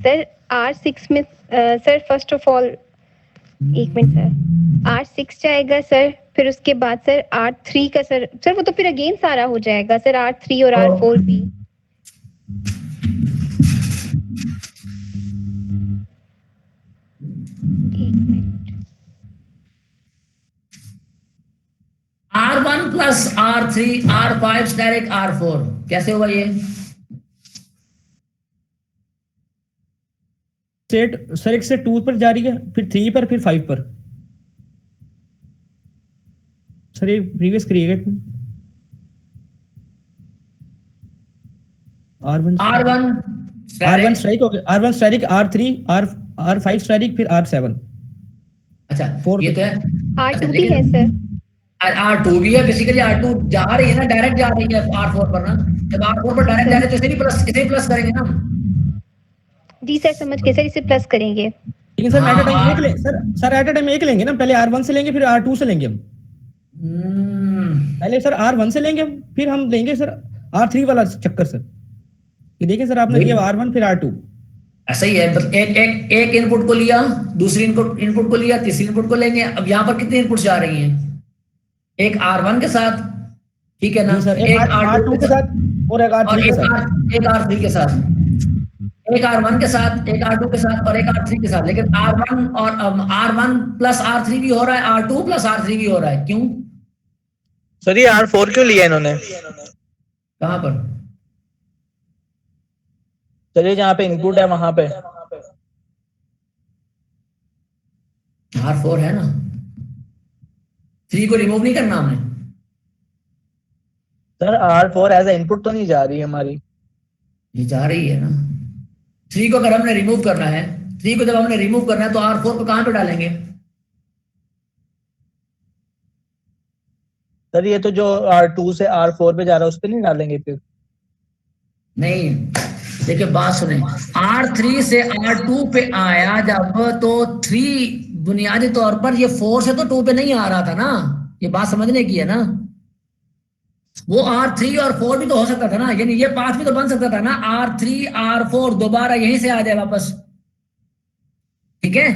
सर R6 में सर फर्स्ट ऑफ ऑल एक मिनट सर, R6 जाएगा सर, फिर उसके बाद सर R3 का सर वो तो फिर अगेन सारा हो जाएगा सर, R3 और R4 भी। R1 plus R3 R5 static R4 कैसे होगा ये? स्टेट सर एक से 2 पर जा रही है, फिर 3 पर, फिर 5 पर। सर ये प्रीवियस करिएगा। R1 स्ट्राइक हो गया, R1 strike, R3 R5 strike, फिर R7। अच्छा ये तो है। R2 भी है सर, R2 भी है। बेसिकली R2 जा रही है ना, डायरेक्ट जा रही है R4 पर ना। जब R4 पर डायरेक्ट जा रहे तो इसे प्लस करेंगे ना। जी सर समझ के सर, इसे प्लस करेंगे। लेकिन सर एट अ टाइम एक ले सर एट अ टाइम एक लेंगे ना, पहले R1 से लेंगे फिर R2 से लेंगे हम। पहले सर R1 से लेंगे, फिर हम लेंगे सर R3 वाला चक्कर सर। ये देखिए सर, आपने लिया R1 फिर R2। ऐसा ही है, मतलब एक एक एक इनपुट को लिया, दूसरी इनपुट इनपुट को लिया, तीसरी इनपुट को लेंगे। अब यहाँ पर कितनी इनपुट जा रही हैं? एक R1 के साथ, ठीक है ना, जी सर, एक एक R2 R2 के साथ और एक और R3 के साथ। एक R3 के साथ, एक R1 के साथ, एक R2 के साथ और एक R3 के साथ। लेकिन R1 और R1 प्लस R3 भी हो रहा है, R2 प्लस R3 भी हो रहा है। क्यों? सर ये R4 क्यों लिया इन्होंने? कहाँ पर? चलिए जहाँ पे इनपुट है वहां पे। R4 है ना, 3 को रिमूव नहीं करना हमने। Sir R4 as a input तो नहीं जा रही हमारी। ये जा रही है ना। 3 को अगर हमने रिमूव करना है, 3 को जब हमने रिमूव करना है तो R4 को कहां पे डालेंगे? सर ये तो जो R2 से R4 पे जा रहा है उस पे नहीं डालेंगे फिर? नहीं, देखिए बात सुने, R3 से R2 पे आया जब, तो 3 बुनियादी तौर पर ये 4 से तो 2 पे नहीं आ रहा था ना। ये बात समझने की है ना। वो R3 और 4 भी तो हो सकता था ना, यानी ये पाथ भी तो बन सकता था ना, R3 R4 दोबारा यहीं से आ जाए वापस। ठीक है,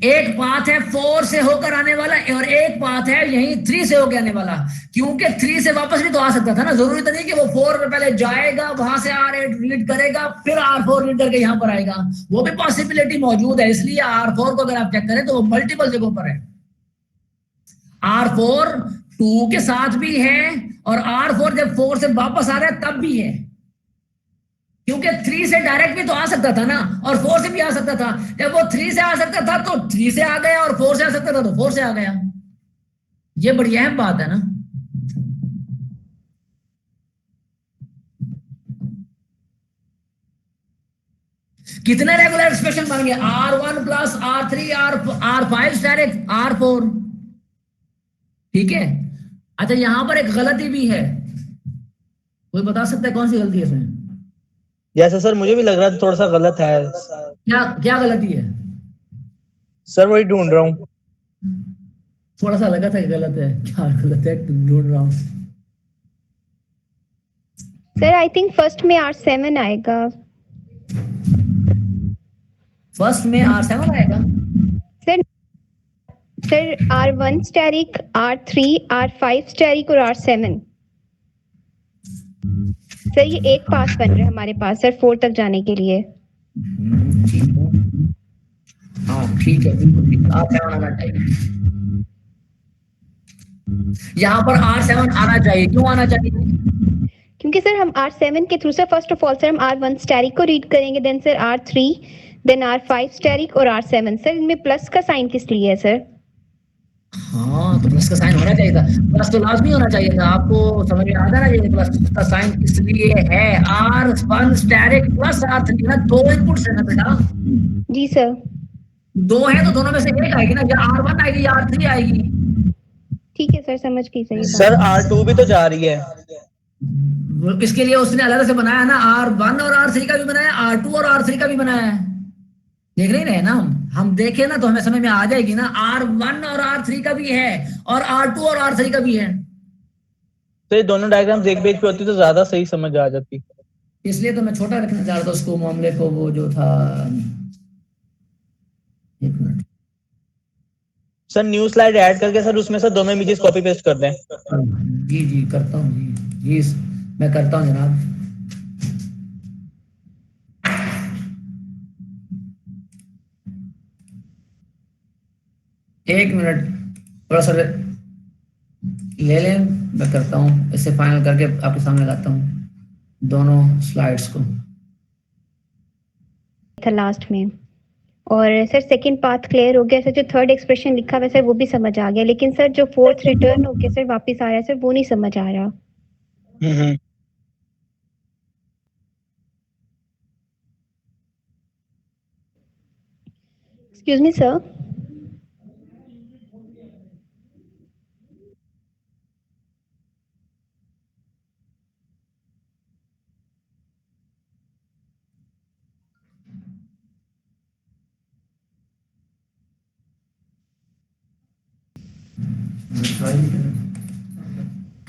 एक पाथ है 4 से होकर आने वाला और एक पाथ है यहीं 3 से होकर आने वाला। क्योंकि 3 से वापस भी तो आ सकता था ना, जरूरी तो नहीं कि वो 4 पे पहले जाएगा, वहां से R8 रीड करेगा, फिर R4 रीड करके यहां पर आएगा। वो भी पॉसिबिलिटी मौजूद है। इसलिए R4 को अगर आप चेक करें तो वो मल्टीपल जगहों पर है। R4 2 के साथ भी है और R4 जब 4 से वापस आ रहा है तब भी है। क्योंकि 3 से डायरेक्ट भी तो आ सकता था ना और 4 से भी आ सकता था। जब वो 3 से आ सकता था तो 3 से आ गया और 4 से आ सकता था तो 4 से आ गया। ये बड़ी अहम बात है ना। कितने रेगुलर एक्सप्रेशन बन गए? R1 plus R3 R5 direct R4। ठीक है, अच्छा यहां पर एक गलती भी है, कोई बता सकता है कौन सी गलती है इसमें? जैसा सर मुझे भी लग रहा है थोड़ा सा गलत है। क्या क्या गलती है? सर वही ढूंढ रहा हूँ। थोड़ा सा लगा था कि गलत है, क्या गलत है ढूंढ रहा हूं। सर आई थिंक फर्स्ट में R7 आएगा। फर्स्ट में R7 आएगा? Sir sir R1 asterisk, R3, R5 asterisk और R7। सर ये एक पास बन रहा है हमारे पास सर 4 तक जाने के लिए। ठीक है, हाँ ठीक है, बिल्कुल ठीक, R7 आना चाहिए। यहाँ पर R7 आना चाहिए। क्यों आना चाहिए? क्योंकि सर हम R7 के through sir first of all sir हम R1 स्टैरिक को रीड करेंगे, then sir R3, then R5 asterisk और R7। सर इनमें प्लस का साइन किस लिए है सर? हाँ, तो प्लस का साइन होना चाहिए था। प्लस तो लाजमी होना चाहिए था। आपको समझ में आ रहा है ना, ये प्लस का साइन इसलिए है। R1 स्टैरिक प्लस R3 ना, 2 इनपुट्स है ना बेटा। जी सर। 2 है तो दोनों में से एक आएगी ना, या R1 आएगी या R3 आएगी। ठीक है सर, समझ गई सही सर बात। R2 भी तो जा रही है। इसके लिए उसने अलग से बनाया ना, R1 और R3 का भी बनाया, R2 और R3 का भी बनाया है। देख नहीं रहे ना हम देखें ना तो हमें समझ में आ जाएगी ना। R1 और R3 का भी है और R2 और R3 का भी है। तो ये दोनों डायग्राम एक पेज पे होती तो ज्यादा सही समझ आ जाती। इसलिए तो मैं छोटा रखना चाह रहा था उसको, मामले को, वो जो था। एक minute, sir new slide add करके सर उसमें से दोनों इमेजेस कॉपी पेस्ट कर दें। जी जी करता हूँ, जी जी मैं करता हूँ जनाब। एक मिनट, थोड़ा सा ले लें, मैं करता हूँ। इसे फाइनल करके आपके सामने लाता हूँ दोनों स्लाइड्स को। था लास्ट में। और सर सेकंड पाथ क्लियर हो गया सर, जो थर्ड एक्सप्रेशन लिखा हुआ है सर वो भी समझ आ गया, लेकिन सर जो फोर्थ रिटर्न हो गया सर वापस आ रहा है सर, वो नहीं समझ आ रहा। Excuse me sir.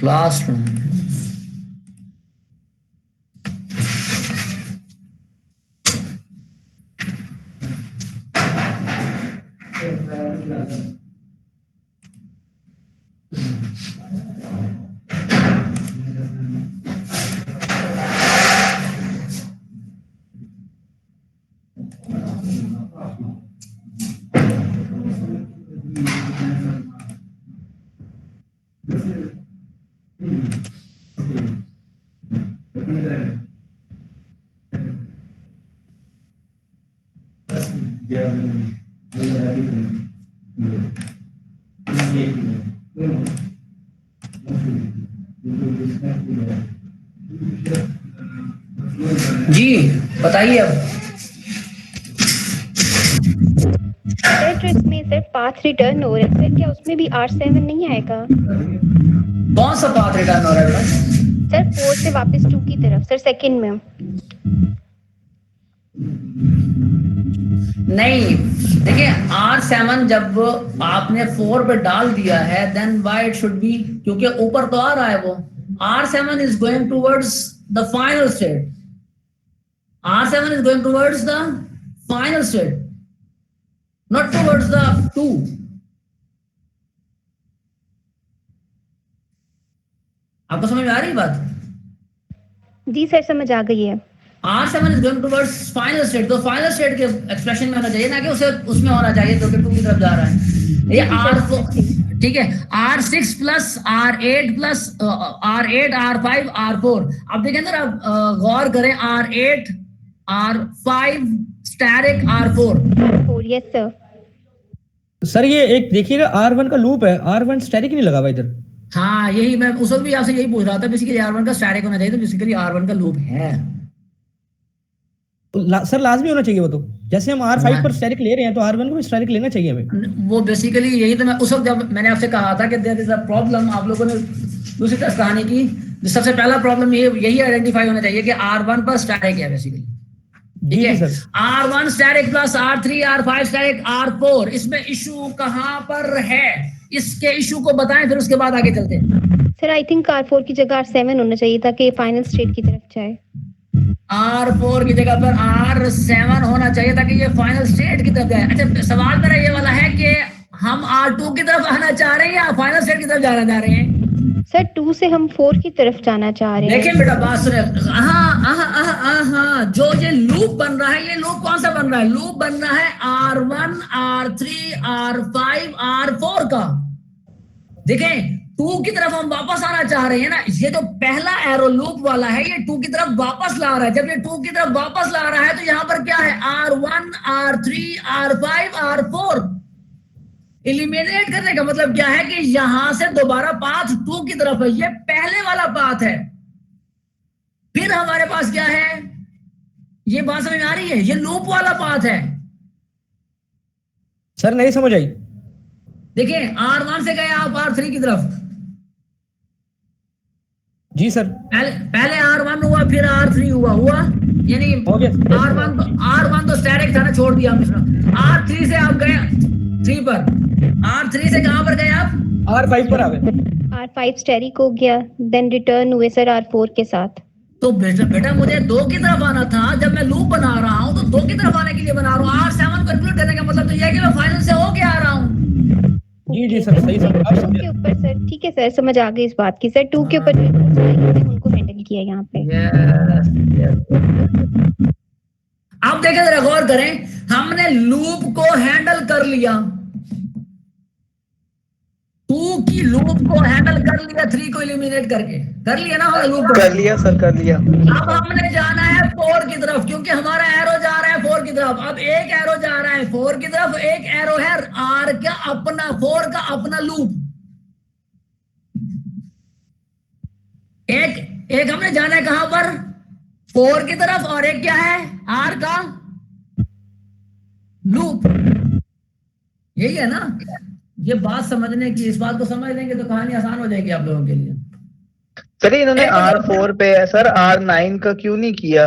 क्लासरूम। जी बताइए अब। सर जो इसमें सर पाथ रिटर्न हो रहा है सर, क्या उसमें भी R7 नहीं आएगा? कौन सा पाथ रिटर्न हो रहा है बेटा? सर 4 से वापस 2 की तरफ सर, सेकंड में। नहीं, देखिए R7 जब आपने 4 पे डाल दिया है then why it should be, क्योंकि ऊपर तो आ रहा है वो। R7 is going towards the final state. R7 is going towards the final state, not towards the 2. आपको समझ में आ रही बात? जी सर समझ आ गई है। R7 is going towards final state, तो final state के एक्सप्रेशन में होना चाहिए, ना कि उसे उसमें होना चाहिए जो कि 2 की तरफ जा रहा है। ये R4 ठीक है, R6 plus R8 plus R8 R5 R4। अब देखें ना, आप गौर करें, R8 R5 static R4। Yes sir. Sir ये एक देखिएगा R1 का लूप है, R1 स्टैटिक नहीं लगा हुआ इधर। हाँ यही मैं उस वक्त भी आपसे यही पूछ रहा था, बेसिकली R1 का स्टैटिक होना चाहिए, तो बेसिकली R1 का लूप है। सर लाजमी होना चाहिए वो, तो जैसे हम R5 पर स्टैटिक ले रहे हैं तो R1 को भी स्टैटिक लेना चाहिए हमें। वो बेसिकली यही तो मैं उस वक्त जब मैंने आपसे कहा था कि देयर इज अ प्रॉब्लम, आप लोगों ने दूसरी तरफ कहानी की, सबसे पहला प्रॉब्लम यही आइडेंटिफाई होना चाहिए कि R1 पर स्टैटिक है बेसिकली। ठीक है, R1 static plus R3 R5 static R4, इसमें इशू कहां पर है? इसके इशू को बताएं, फिर उसके बाद आगे चलते हैं। सर आई थिंक R4 की जगह R7 होना चाहिए ताकि फाइनल स्टेट की तरफ जाए। R4 की जगह पर R7 होना चाहिए ताकि ये फाइनल स्टेट की तरफ जाए। अच्छा, सवाल मेरा ये वाला है कि हम R2 की तरफ आना चाह रहे हैं या फाइनल स्टेट की तरफ जाना चाह रहे हैं? सर 2 से हम 4 की तरफ जाना चाह रहे हैं। देखिए बेटा बात सुने, हाँ जो ये लूप बन रहा है, ये लूप कौन सा बन रहा है? लूप बन रहा है R1 R3 R5 R4 का। देखें 2 की तरफ हम वापस आना चाह रहे हैं ना, ये जो पहला एरो लूप वाला है ये 2 की तरफ वापस ला रहा है। जब ये 2 की तरफ वापस ला रहा है तो यहाँ पर क्या है? R1 R3 R5 R4। Eliminate करने का मतलब क्या है कि यहां से दोबारा पाथ 2 की तरफ है, ये पहले वाला पाथ है। फिर हमारे पास क्या है? ये बात समझ में आ रही है? ये लूप वाला पाथ है। सर नहीं समझ आई। देखिए R1 से गए आप R3 की तरफ। जी सर। पहले R1 हुआ, फिर R3 हुआ यानी R1 तो स्टैटिक था ना, छोड़ दिया हमने। R3 से आप गए 3 पर। R3 से कहां पर गए आप? R5 पर आ गए। R5 स्टैटिक हो गया, देन रिटर्न हुए सर R4 के साथ। तो बेटा मुझे 2 की तरफ आना था, जब मैं लूप बना रहा हूं तो 2 की तरफ आने के लिए बना रहा हूं। R7 को इंक्लूड करने का मतलब तो यह है कि मैं फाइनल से होके आ रहा हूं। जी सर, सही समझ। 2 के ऊपर सर, ठीक है सर, समझ आ गई इस बात की। सर 2 के ऊपर उनको हैंडल किया यहाँ पे। आप देखें जरा, गौर करें, हमने लूप को हैंडल कर लिया, 2 की लूप को हैंडल कर लिया, 3 को एलिमिनेट करके कर लिया ना हमने लूप को। कर लिया सर, कर लिया। अब हमने जाना है 4 की तरफ, क्योंकि हमारा एरो जा रहा है 4 की तरफ। अब एक एरो जा रहा है 4 की तरफ, एक एरो है R का अपना, 4 का अपना लूप। एक हमने जाना है कहां पर? 4 की तरफ, और एक क्या है? R का लूप। यही है ना? ये बात समझने की, इस बात को समझ लेंगे तो कहानी आसान हो जाएगी आप लोगों के लिए। सर इन्होंने R4 पे सर R9 का क्यों नहीं किया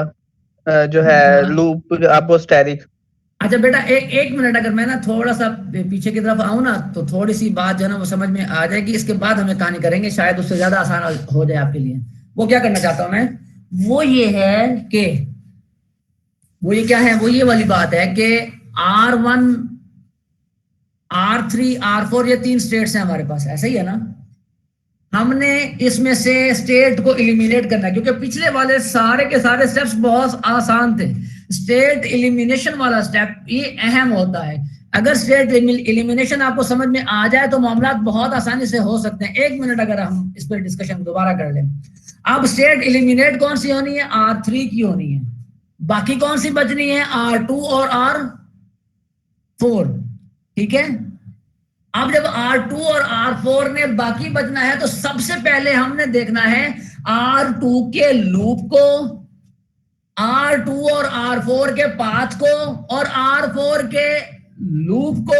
जो है लूप आपको स्टैटिक? अच्छा बेटा एक मिनट, अगर मैं ना थोड़ा सा पीछे की तरफ आऊं ना तो थोड़ी सी बात जो है ना वो समझ में आ जाएगी, इसके बाद हमें कहानी करेंगे, शायद उससे ज्यादा आसान हो जाए आपके लिए। वो क्या करना चाहता हूं मैं, वो ये है कि वो ये क्या है, वो ये वाली बात है कि R1 R3 R4 ये 3 स्टेट्स हैं हमारे पास, ऐसा ही है ना। हमने इसमें से स्टेट को एलिमिनेट करना है, क्योंकि पिछले वाले सारे के सारे स्टेप्स बहुत आसान थे। स्टेट एलिमिनेशन वाला स्टेप ये अहम होता है। अगर स्टेट एलिमिनेशन आपको समझ में आ जाए तो मामला बहुत आसानी से हो सकते हैं। 1 मिनट अगर हम इस पर डिस्कशन दोबारा कर लें। अब स्टेट एलिमिनेट कौन सी होनी है, R3 की होनी है, बाकी कौन सी बचनी है, R2 और R4, ठीक है। अब जब R2 और R4 ने बाकी बचना है तो सबसे पहले हमने देखना है R2 के लूप को, R2 और R4 के पाथ को, और R4 के लूप को,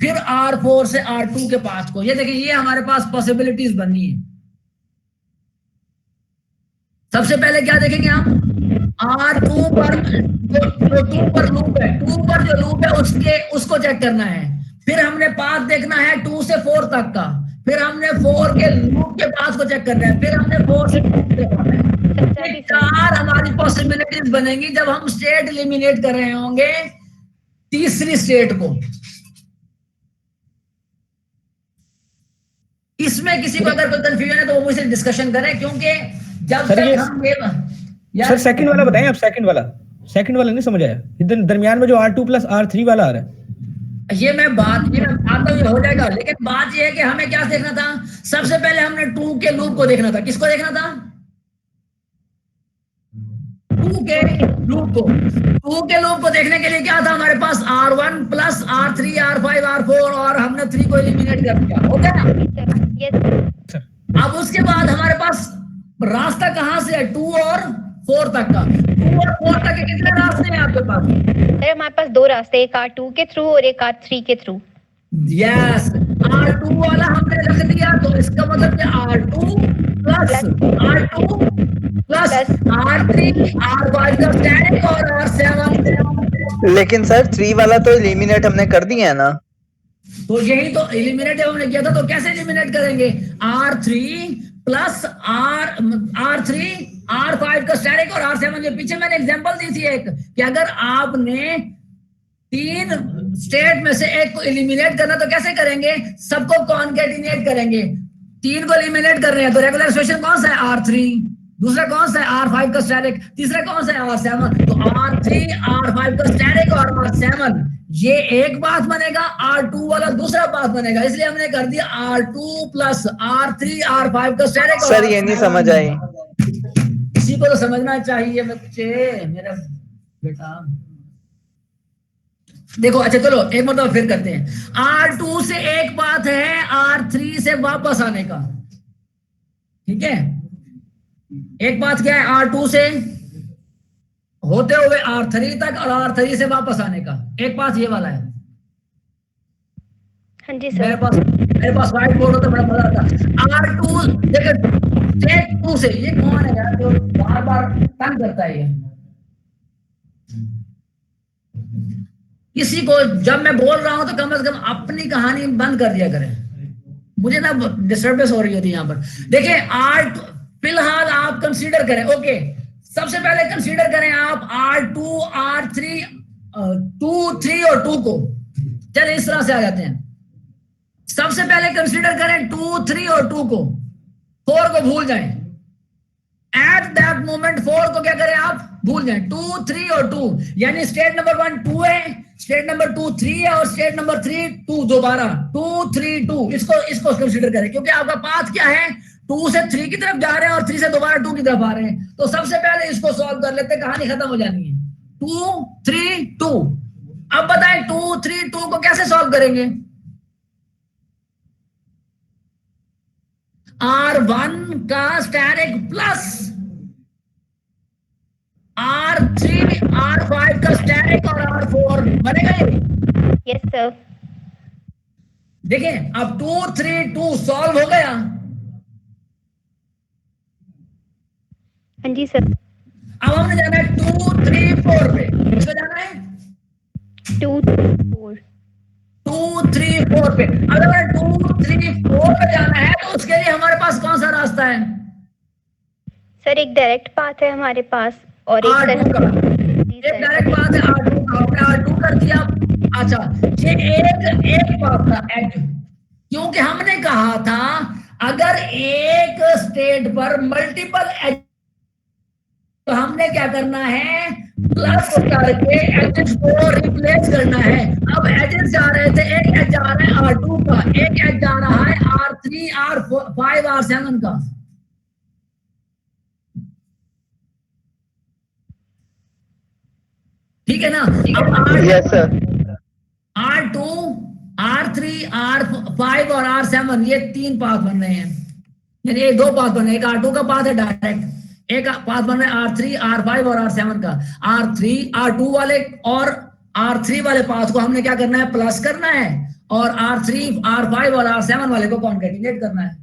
फिर R4 से R2 के पाथ को। ये देखिए, ये हमारे पास पॉसिबिलिटीज बननी है। सबसे पहले क्या देखेंगे हम, R2 पर जो 2 पर लूप है, 2 पर जो लूप है उसको चेक करना है। फिर हमने पाथ देखना है 2 से 4 तक का, फिर हमने 4 के लूप के पाथ को चेक करना है, फिर हमने 4 से 2 देखना है। ये 4 हमारी पॉसिबिलिटीज बनेंगी जब हम स्टेट एलिमिनेट कर रहे होंगे तीसरी स्टेट को। इसमें किसी को अगर कोई कंफ्यूजन है तो वो मुझसे डिस्कशन करें, क्योंकि जब सर, तक हम सर सेकंड वाला बताएं आप, सेकंड वाला नहीं समझ आया, इधर दरमियान में जो R2 प्लस R3 वाला आ रहा है। ये मैं आता हूँ, हो जाएगा। लेकिन बात ये है कि हमें क्या देखना था, सबसे पहले हमने 2 के लूप को देखना था। किसको देखना था, 2 के लूप को। 2 के लूप को देखने के लिए क्या था हमारे पास, R1 plus R3 R5 R4, और हमने 3 को एलिमिनेट कर दिया, हो गया। अब उसके बाद हमारे पास रास्ता कहां से है, 2 और 4 तक का। 2 और 4 तक के कितने रास्ते हैं आपके पास, सर हमारे पास 2 रास्ते, एक R2 के थ्रू और एक R3 के थ्रू। यस, R2 वाला हमने रख दिया, तो इसका मतलब R2 plus R2 plus R3 R5 का स्टैटिक और R7। लेकिन सर 3 वाला तो एलिमिनेट हमने कर दिया है ना। तो यही तो एलिमिनेट हमने किया था, तो कैसे एलिमिनेट करेंगे, R3 प्लस R3 R5 का स्टैटिक और R7। ये पीछे मैंने एग्जांपल दी थी एक, कि अगर आपने 3 स्टेट में से एक को एलिमिनेट करना तो कैसे करेंगे, सबको कॉन्केटिनेट करेंगे। 3 को एलिमिनेट कर रहे हैं तो रेगुलर इक्वेशन कौन सा है, R3, दूसरा कौन सा है R5 का स्टैटिक, तीसरा कौन सा है R7। तो R3 R5 का स्टैटिक और R7 ये एक बात बनेगा, R2 वाला दूसरा बात बनेगा। इसलिए हमने कर दिया R2 प्लस R3 R5 का स्टैटिक। सर ये नहीं समझ आई। किसी को तो समझना चाहिए बच्चे, मेरा बेटा। देखो, अच्छा चलो एक मतलब फिर करते हैं। R2 से एक बात है R3 से वापस आने का, ठीक है। एक बात क्या है, R2 से होते हुए R3 तक और R3 से वापस आने का। एक बात ये वाला है। हाँ जी मेरे सर। पास व्हाइट बोर्ड होता बड़ा मजा आता। R2 देखो, स्टेट 2 से, ये कौन है यार जो बार बार तंग करता है ये, किसी को जब मैं बोल रहा हूं तो कम से कम अपनी कहानी बंद कर दिया करें, मुझे ना डिस्टर्बेंस हो रही होती है यहाँ पर। देखिए, आर्ट फिलहाल आप कंसीडर करें, ओके। सबसे पहले कंसीडर करें आप R2 R3 2 3 और 2 को। चलिए इस तरह से आ जाते हैं। सबसे पहले कंसीडर करें 2 3 और 2 को, 4 को भूल जाएं। एट दैट मोमेंट 4 को क्या करें आप, भूल जाएं। 2 3 और 2, यानी स्टेट नंबर 1 2 है, स्टेट नंबर 2 3 है, और स्टेट नंबर 3 2 दोबारा 2 3 2। इसको कंसीडर करें, क्योंकि आपका पाथ क्या है, 2 से 3 की तरफ जा रहे हैं और 3 से दोबारा 2 की तरफ आ रहे हैं। तो सबसे पहले इसको सॉल्व कर लेते हैं, कहानी खत्म हो जानी है। 2 3 2। अब बताएं 2 3 2 को कैसे सॉल्व करेंगे। R1 का स्टैटिक प्लस R3 R5 का स्टैटिक और R4 बनेगा ये। Yes sir. देखिए, अब 2 3 2 सॉल्व हो गया। हाँ जी सर। अब हमने जाना है 2 3 4 पे। किसको जाना है, 2 4 2 3 4 पे। अगर 2 3 4 पे जाना है तो उसके लिए हमारे पास कौन सा रास्ता है? सर एक डायरेक्ट पाथ है हमारे पास और एक R2 का जी एक सर डायरेक्ट पाथ है R2 का, हमने R2 कर दिया। अच्छा, ये एक पाथ था एज, क्योंकि हमने कहा था अगर एक स्टेट पर मल्टीपल एज, तो हमने क्या करना है, प्लस करके एजेस को रिप्लेस करना है। अब एजेस जा रहे थे, एक एज जा रहा है R2 का, एक एज जा रहा है R3 R5 R7 का। ठीक है ना? अब yes sir. R2 R3 R5 और R7 ये 3 पाथ बन रहे हैं, यानी ये 2 पाथ बन रहे हैं। एक R2 का पाथ है डायरेक्ट, एक पाथ बन रहा है R3 R5 और R7 का। R3 R2 वाले और R3 वाले पाथ को हमने क्या करना है, प्लस करना है, और R3 R5 और R7 वाले को कॉन्केटिनेट करना है।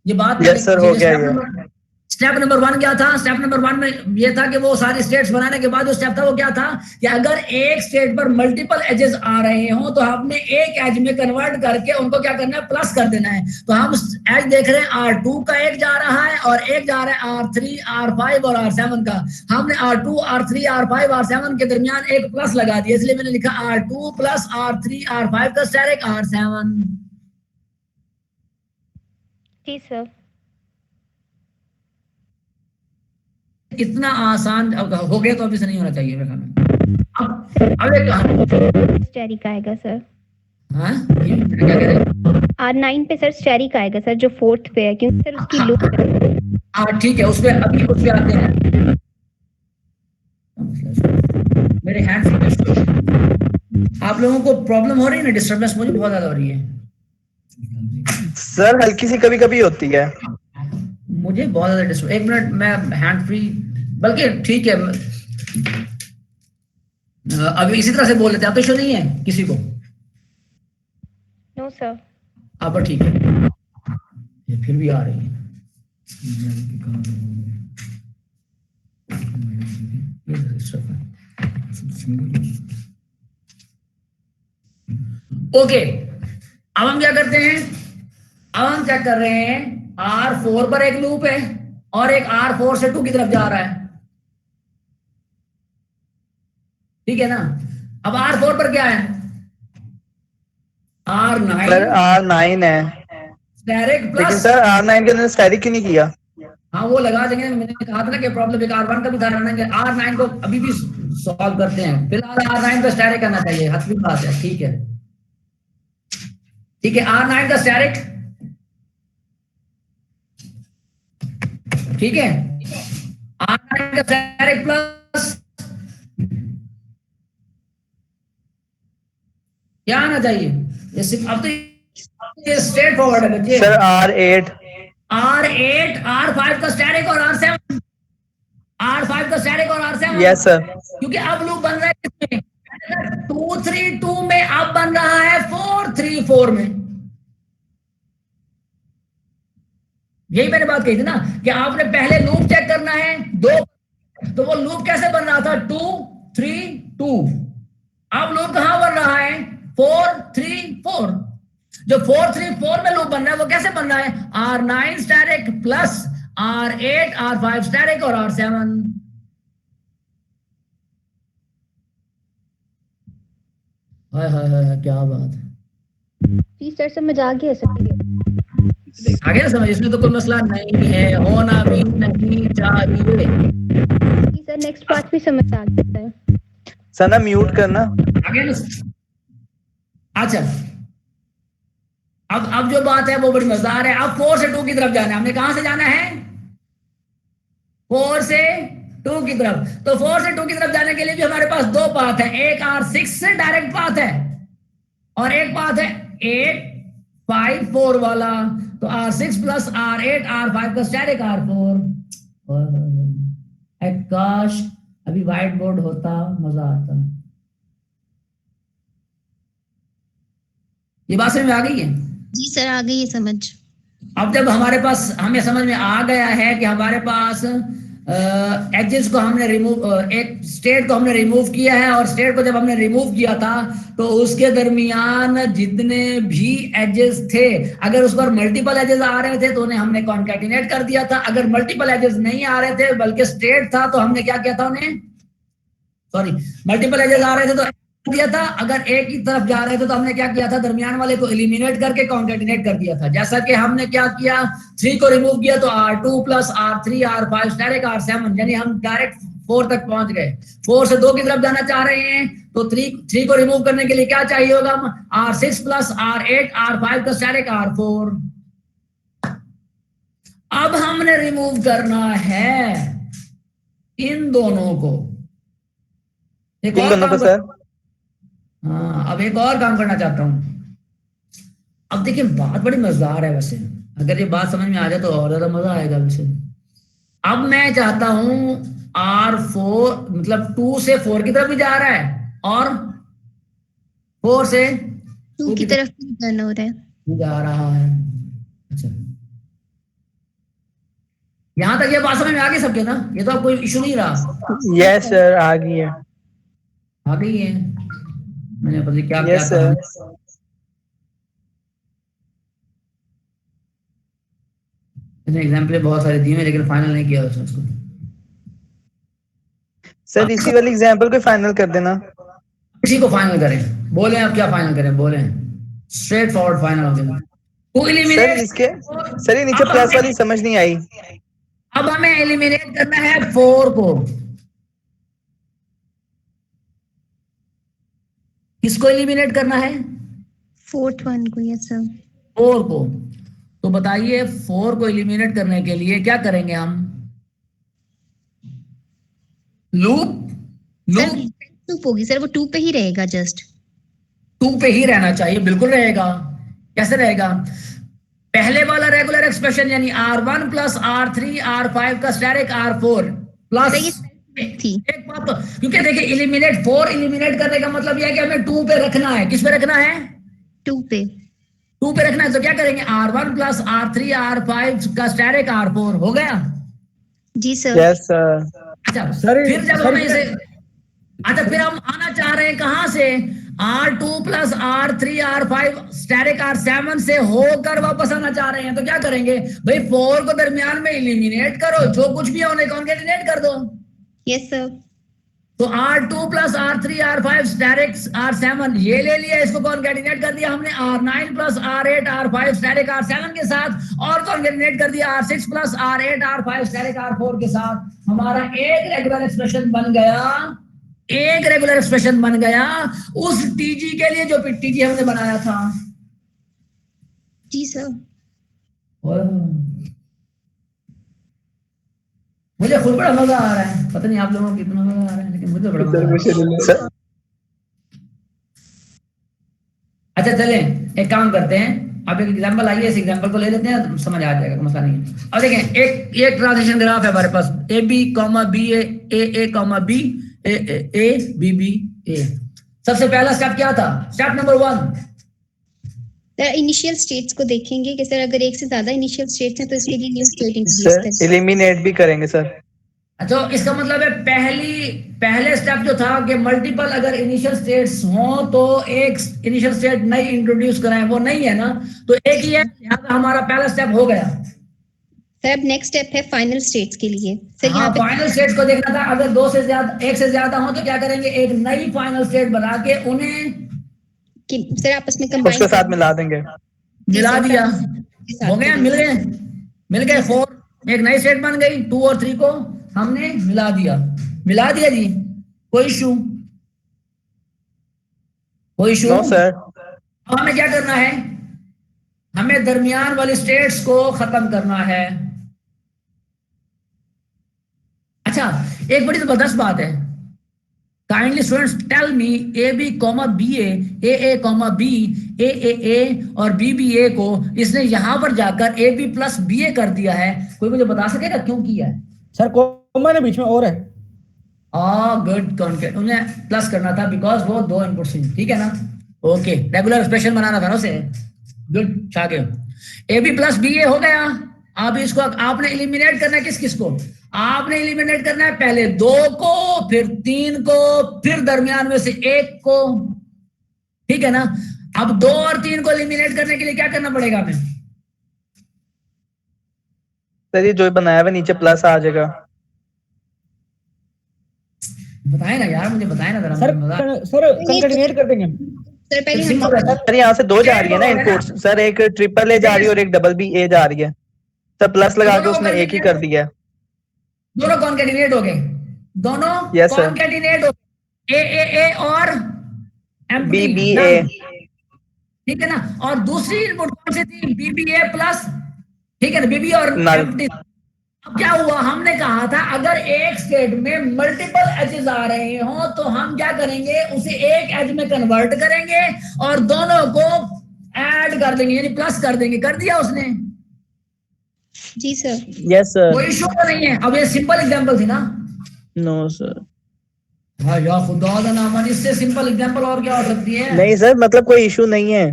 ये बात यस सर, हो गया ये। स्टेप नंबर 1 क्या था? स्टेप नंबर 1 में ये था कि वो सारी स्टेट्स बनाने के बाद जो स्टेप था वो क्या था कि अगर एक स्टेट पर मल्टीपल एजेस आ रहे हो तो हमने एक एज में कन्वर्ट करके उनको क्या करना है, प्लस कर देना है। तो हम एज देख रहे हैं R2 का एक जा रहा है और एक जा रहा है R3 R5 और R7 का। हमने R2 R3 R5 R7 के दरमियान एक प्लस लगा दिया, इसलिए मैंने लिखा R2 प्लस R3 R5 का स्टेरिक R7। जी सर इतना आसान हो गया तो अभी से नहीं होना चाहिए मेरे ख्याल में। अब एक स्टेरिक आएगा सर। हाँ, ये क्या कह रहे हैं? R9 पे सर स्टेरिक आएगा सर, जो 4th पे है, क्योंकि सर उसकी लूप है। हाँ ठीक है, उसपे अभी उस पे आते हैं। मेरे हैंड आप लोगों को प्रॉब्लम हो रही है ना, डिस्टर्बेंस मुझे बहुत ज्यादा हो रही है सर हल्की सी कभी कभी होती है। मुझे बहुत ज्यादा डिस्टर्ब। एक मिनट, मैं हैंड फ्री, बल्कि ठीक है अभी इसी तरह से बोल लेते हैं। आप तो इशू नहीं है किसी को? No sir. आप ठीक है, ये फिर भी आ रही है। ओके, अब हम क्या करते हैं, अब हम चेक कर रहे हैं R4 पर एक लूप है और एक R4 से 2 की तरफ जा रहा है, ठीक है ना? अब R4 पर क्या है, R9 सर R9 है, स्टेरिक लेकिन प्लस। सर R9 के अंदर स्टेरिक क्यों नहीं किया? हाँ वो लगा देंगे, मैंने कहा था ना कि प्रॉब्लम एक R1 का भी था, R9 को अभी भी सॉल्व करते हैं। फिलहाल R9 पे स्टेरिक करना चाहिए, हद की बात है। ठीक है, ठीक है, R9 का स्टेरिक, ठीक है, R9 का स्टेरिक प्लस क्या आना चाहिए, ये सिर्फ अब तो ये स्ट्रेट फॉरवर्ड है बच्चे। सर R8 R5 का स्टेरिक और R5 का स्टेरिक और R7। Yes sir. क्योंकि अब लूप बन रहा है किसमें, 2-3-2 में, अब बन रहा है 4-3-4 में। यही मैंने बात कही थी ना कि आपने पहले लूप चेक करना है दो, तो वो लूप कैसे बन रहा था, 2-3-2। अब लूप कहां बन रहा है, 4-3-4। जो 4-3-4 में लूप बन रहा है वो कैसे बन रहा है, R9 steric plus R8 R5 steric और R7। हाय हाय हाय, क्या बात है। जी सर समझ आ गया सर। आगे ना समझ, इसमें तो कोई मसला नहीं है, होना भी नहीं चाहिए। जी सर नेक्स्ट पार्ट भी समझ आ गया सर। सर ना म्यूट करना। आगे ना, अच्छा अब जो बात है वो बड़ी मजेदार है। अब 4 से 2 की तरफ जाना है, हमने कहां से जाना है, 4 से 2 की तरफ। तो 4 से 2 की तरफ जाने के लिए भी हमारे पास 2 पाथ है, एक R6 से डायरेक्ट पाथ है और एक पाथ है 8-5-4 वाला। तो R6 प्लस R8 R5 का स्टेरिक R4। काश अभी व्हाइट बोर्ड होता, मजा आता। ये बात समझ में आ गई है? जी सर आ गई है समझ। अब जब हमारे पास, हमें समझ में आ गया है कि हमारे पास एजेस को हमने रिमूव, एक स्टेट को हमने रिमूव किया है, और स्टेट को जब हमने रिमूव किया था तो उसके दरमियान जितने भी एजेस थे, अगर उस पर मल्टीपल एजेस आ रहे थे तो उन्हें हमने कॉन्कैटिनेट कर दिया था। अगर मल्टीपल एजेस नहीं आ रहे थे बल्कि स्टेट था तो हमने क्या किया था, उन्हें सॉरी मल्टीपल एजेस आ रहे थे तो दिया था, अगर एक ही तरफ जा रहे थे तो हमने क्या किया था, दरमियान वाले को एलिमिनेट करके कॉन्कैटिनेट कर दिया था। जैसा कि हमने क्या किया, 3 को रिमूव किया तो R2 plus R3 R5 direct R7, यानी हम डायरेक्ट 4 तक पहुंच गए। 4 से 2 की तरफ जाना चाह रहे हैं तो 3 को रिमूव करने के लिए क्या चाहिए होगा, R6 प्लस R8 R5 का डायरेक्ट R4। अब हमने रिमूव करना है इन दोनों को, एक इन और दोनों को काम सर। हाँ, अब एक और काम करना चाहता हूं। अब देखिए बात बड़ी मजेदार है वैसे, अगर ये बात समझ में आ जाए तो और ज्यादा मजा आएगा वैसे। अब मैं चाहता हूं R4 मतलब 2 से 4 की तरफ भी जा रहा है और 4 से 2 की तरफ भी टर्न हो रहा है। भी जा रहा है। अच्छा, यहां तक ये बात समझ में आ गई सबके ना, ये तो अब कोई इशू नहीं रहा। यस सर, आ गई है। आ गई है, मैंने पता नहीं क्या क्या यस कहा। सर। मैंने एग्जाम्पल बहुत सारे दिए हैं लेकिन फाइनल नहीं किया उसको। सर इसी वाली एग्जांपल को फाइनल कर देना। इसी को फाइनल करें, बोले आप क्या फाइनल करें, बोले स्ट्रेट फॉरवर्ड फाइनल हो गया। टू सर एलिमिनेट, इसके सर ये नीचे प्लस वाली समझ नहीं आई। अब हमें एलिमिनेट करना है 4 को। किसको एलिमिनेट करना है, 4th वन को। Yes sir. 4 को। तो बताइए 4 को एलिमिनेट करने के लिए क्या करेंगे हम, लूप सर लूप होगी सर, वो 2 पे ही रहेगा जस्ट। 2 पे ही रहना चाहिए, बिल्कुल रहेगा। कैसे रहेगा, पहले वाला रेगुलर एक्सप्रेशन यानी R1 प्लस R3 R5 का डायरेक्ट R4 प्लस थी। एक बात तो, क्योंकि देखिए एलिमिनेट 4 एलिमिनेट करने का मतलब यह है कि हमें 2 पे रखना है। किस पे रखना है, 2 पे। 2 पे रखना है। तो क्या करेंगे, R1 प्लस R3 R5 का डायरेक्ट R4 हो गया। जी सर। Yes sir. अच्छा सर फिर जब हमें इसे, अच्छा फिर हम आना चाह रहे हैं कहां से, R2 plus R3 R5 direct R7 से होकर वापस आना चाह रहे हैं। तो क्या करेंगे भाई, 4 को दरमियान में एलिमिनेट करो, जो कुछ भी है उन्हें कॉन्कैटिनेट कर दो। Yes sir. तो R2 plus R3 R5 direct R7 ये ले लिया, इसको कॉन्कैटिनेट कर दिया हमने R9 plus R8 R5 direct R7 के साथ, और कॉन्कैटिनेट कर दिया R6 plus R8 R5 direct R4 के साथ। हमारा एक रेगुलर एक्सप्रेशन बन गया, एक रेगुलर एक्सप्रेशन बन गया उस टीजी के लिए जो टीजी हमने बनाया था। जी सर। मुझे खुद बड़ा मजा आ रहा है, पता नहीं आप लोगों को कितना मजा आ रहा है, लेकिन मुझे बड़ा मजा आ रहा है। अच्छा चलें एक काम करते हैं, आप एक एग्जांपल आइए, इस एग्जांपल को ले लेते हैं तो समझ आ जाएगा, मसला नहीं है। अब देखें एक ट्रांजिशन ग्राफ है हमारे पास, A B comma B A comma B A B B A. सबसे पहला स्टेप क्या था, step number 1 sir initial states को देखेंगे कि सर अगर एक से ज्यादा इनिशियल स्टेट्स हैं तो इसके लिए न्यू स्टेट इंट्रोड्यूस सर करें। एलिमिनेट भी करेंगे सर। अच्छा इसका मतलब है पहले स्टेप जो था कि मल्टीपल अगर इनिशियल स्टेट्स हो तो एक इनिशियल स्टेट नई इंट्रोड्यूस कराएं, वो नहीं है ना, तो एक ही है, लिहाजा हमारा पहला स्टेप हो गया। सर अब नेक्स्ट स्टेप है फाइनल स्टेट्स के लिए। सर हाँ, यहाँ पे फाइनल स्टेट्स को देखना था, अगर एक से ज्यादा हो तो क्या करेंगे, एक नई फाइनल स्टेट बना के उन्हें कि सर आपस में उसके कंबाइन साथ मिला देंगे। मिला दिया, हो गया, मिल गए 4, एक नई स्टेट बन गई। 2 और 3 को हमने मिला दिया जी, कोई इशू नो सर। अब हमें क्या करना है, हमें दरमियान वाली स्टेट्स को खत्म करना है। अच्छा एक बड़ी जबरदस्त बात है, kindly students tell me A B comma B A comma B A और बी बी ए को इसने यहां पर जाकर A B plus B A कर दिया है। कोई मुझे बता सकेगा क्यों किया है? सर कॉमा ने बीच में और है। गुड कॉन्केट, उन्हें प्लस करना था बिकॉज वो 2 इनपुट्स हैं, ठीक है ना। ओके रेगुलर एक्सप्रेशन बनाना था ना उसे, गुड शागिर्द। ए बी प्लस बी ए हो गया। अब इसको आपने एलिमिनेट करना है किस को, आपने एलिमिनेट करना है पहले 2 को, फिर 3 को, फिर दरमियान में से 1 को, ठीक है ना। अब 2 और 3 को एलिमिनेट करने के लिए क्या करना पड़ेगा हमें? सर ये जो बनाया हुआ है नीचे प्लस आ जाएगा। बताए ना यार, मुझे बताए ना जरा, सर मुझे मजा। सर कंकेटिनेट कर देंगे हम। सर पहले हम सिंपल है। सर यहाँ से 2 जा रही है ना इनपुट सर, एक ट्रिपल ए जा रही है और एक डबल बी ए जा रही है सर, प्लस लगा के उसने एक ही कर दिया। दोनों कॉन्केटिनेट हो गए, दोनों Yes, sir. कॉन्केटिनेट हो गए, ए और बी एम्प्टी, बी ए। ठीक है ना। और दूसरी इनपुट कौन सी थी? बीबीए प्लस, ठीक है ना, बीबी और नल। एम्प्टी। अब क्या हुआ, हमने कहा था अगर एक स्टेट में मल्टीपल एजेस आ रहे हो तो हम क्या करेंगे, उसे एक एज में कन्वर्ट करेंगे और दोनों को ऐड कर देंगे, यानी प्लस कर देंगे। कर दिया उसने? जी सर। Yes sir. कोई इशू तो नहीं है। अब ये सिंपल एग्जांपल थी ना। No sir. हाँ यार खुदा का नाम, इससे सिंपल एग्जांपल और क्या हो सकती है? नहीं सर, मतलब कोई इशू नहीं है।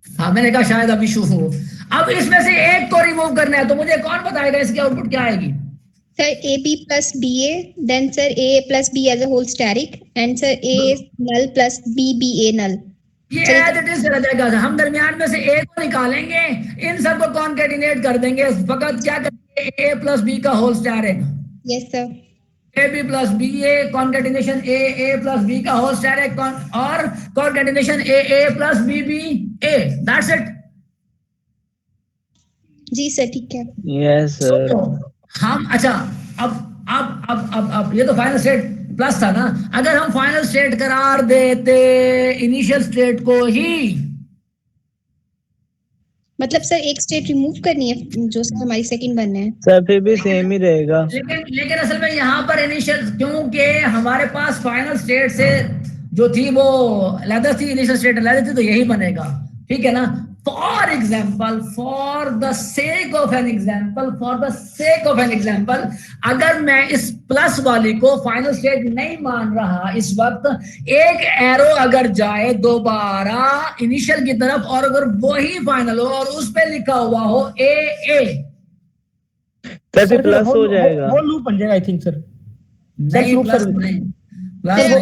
हाँ मैंने कहा शायद अब इशू हो। अब इसमें से एक को रिमूव करना है, तो मुझे कौन बताएगा इसकी आउटपुट क्या आएगी? Sir, AB plus BA, then sir A plus B as a whole static, and sir A null plus BBA null. ये चलिए। एज इट इज चला जाएगा। हम दरमियान में से ए को निकालेंगे, इन सबको कॉन्केटिनेट कर देंगे, फकत क्या करेंगे, ए प्लस बी का होल स्टार है, Yes sir. A B plus B A, concatenation A plus B का होल स्टार है, और concatenation A plus B B A, that's it. जी सर ठीक है। Yes sir. हम अच्छा, अब ये तो फाइनल स्टेट प्लस था ना। अगर हम फाइनल स्टेट करार देते इनिशियल स्टेट को ही, मतलब सर एक स्टेट रिमूव करनी है जो सर हमारी सेकंड बनना है। सर फिर भी सेम ही रहेगा। लेकिन असल में यहाँ पर इनिशियल, क्योंकि हमारे पास फाइनल स्टेट से जो थी वो अलग थी, इनिशियल स्टेट अलग थी, तो यही बनेगा, ठीक है ना। For example, for the sake of an example, अगर मैं इस प्लस वाली को फाइनल स्टेट नहीं मान रहा इस वक्त, एक एरो अगर जाए दोबारा इनिशियल की तरफ और अगर वही फाइनल हो और उस पे लिखा हुआ हो ए, सर फिर प्लस हो जाएगा। होल लूप बन जाएगा आई थिंक सर। नहीं proof प्लस कर नहीं,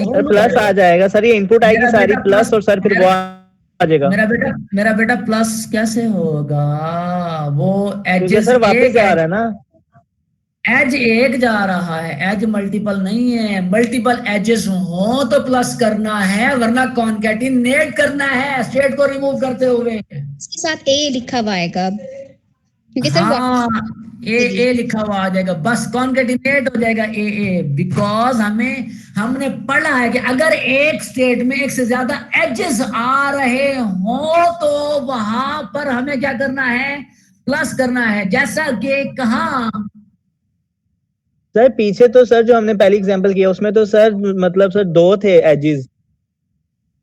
सर प्लस आ जाएगा सर, ये इनपुट आएगी मेरा सारी बेटा प्लस और सर फिर वो आ जाएगा। मेरा बेटा प्लस कैसे होगा? वो क्योंकि एजेस सर वापस आ रहा है ना। एज एक जा रहा है, एज मल्टीपल नहीं है। मल्टीपल एजेस हो तो प्लस करना है, वरना कॉन्कैटिनेट करना है स्टेट को रिमूव करते हुए। इसके साथ A लिखा हुआ आएगा अब, क्योंकि सर हाँ ए लिखा हुआ आ जाएगा, बस कॉन्कैटिनेट हो जाएगा ए, बिकॉज हमने पढ़ा है कि अगर एक स्टेट में एक से ज्यादा एजेस आ रहे हो तो वहां पर हमें क्या करना है, प्लस करना है। जैसा कि कहा सर पीछे तो सर जो हमने पहली एग्जांपल किया उसमें तो सर मतलब सर 2 थे एजेस,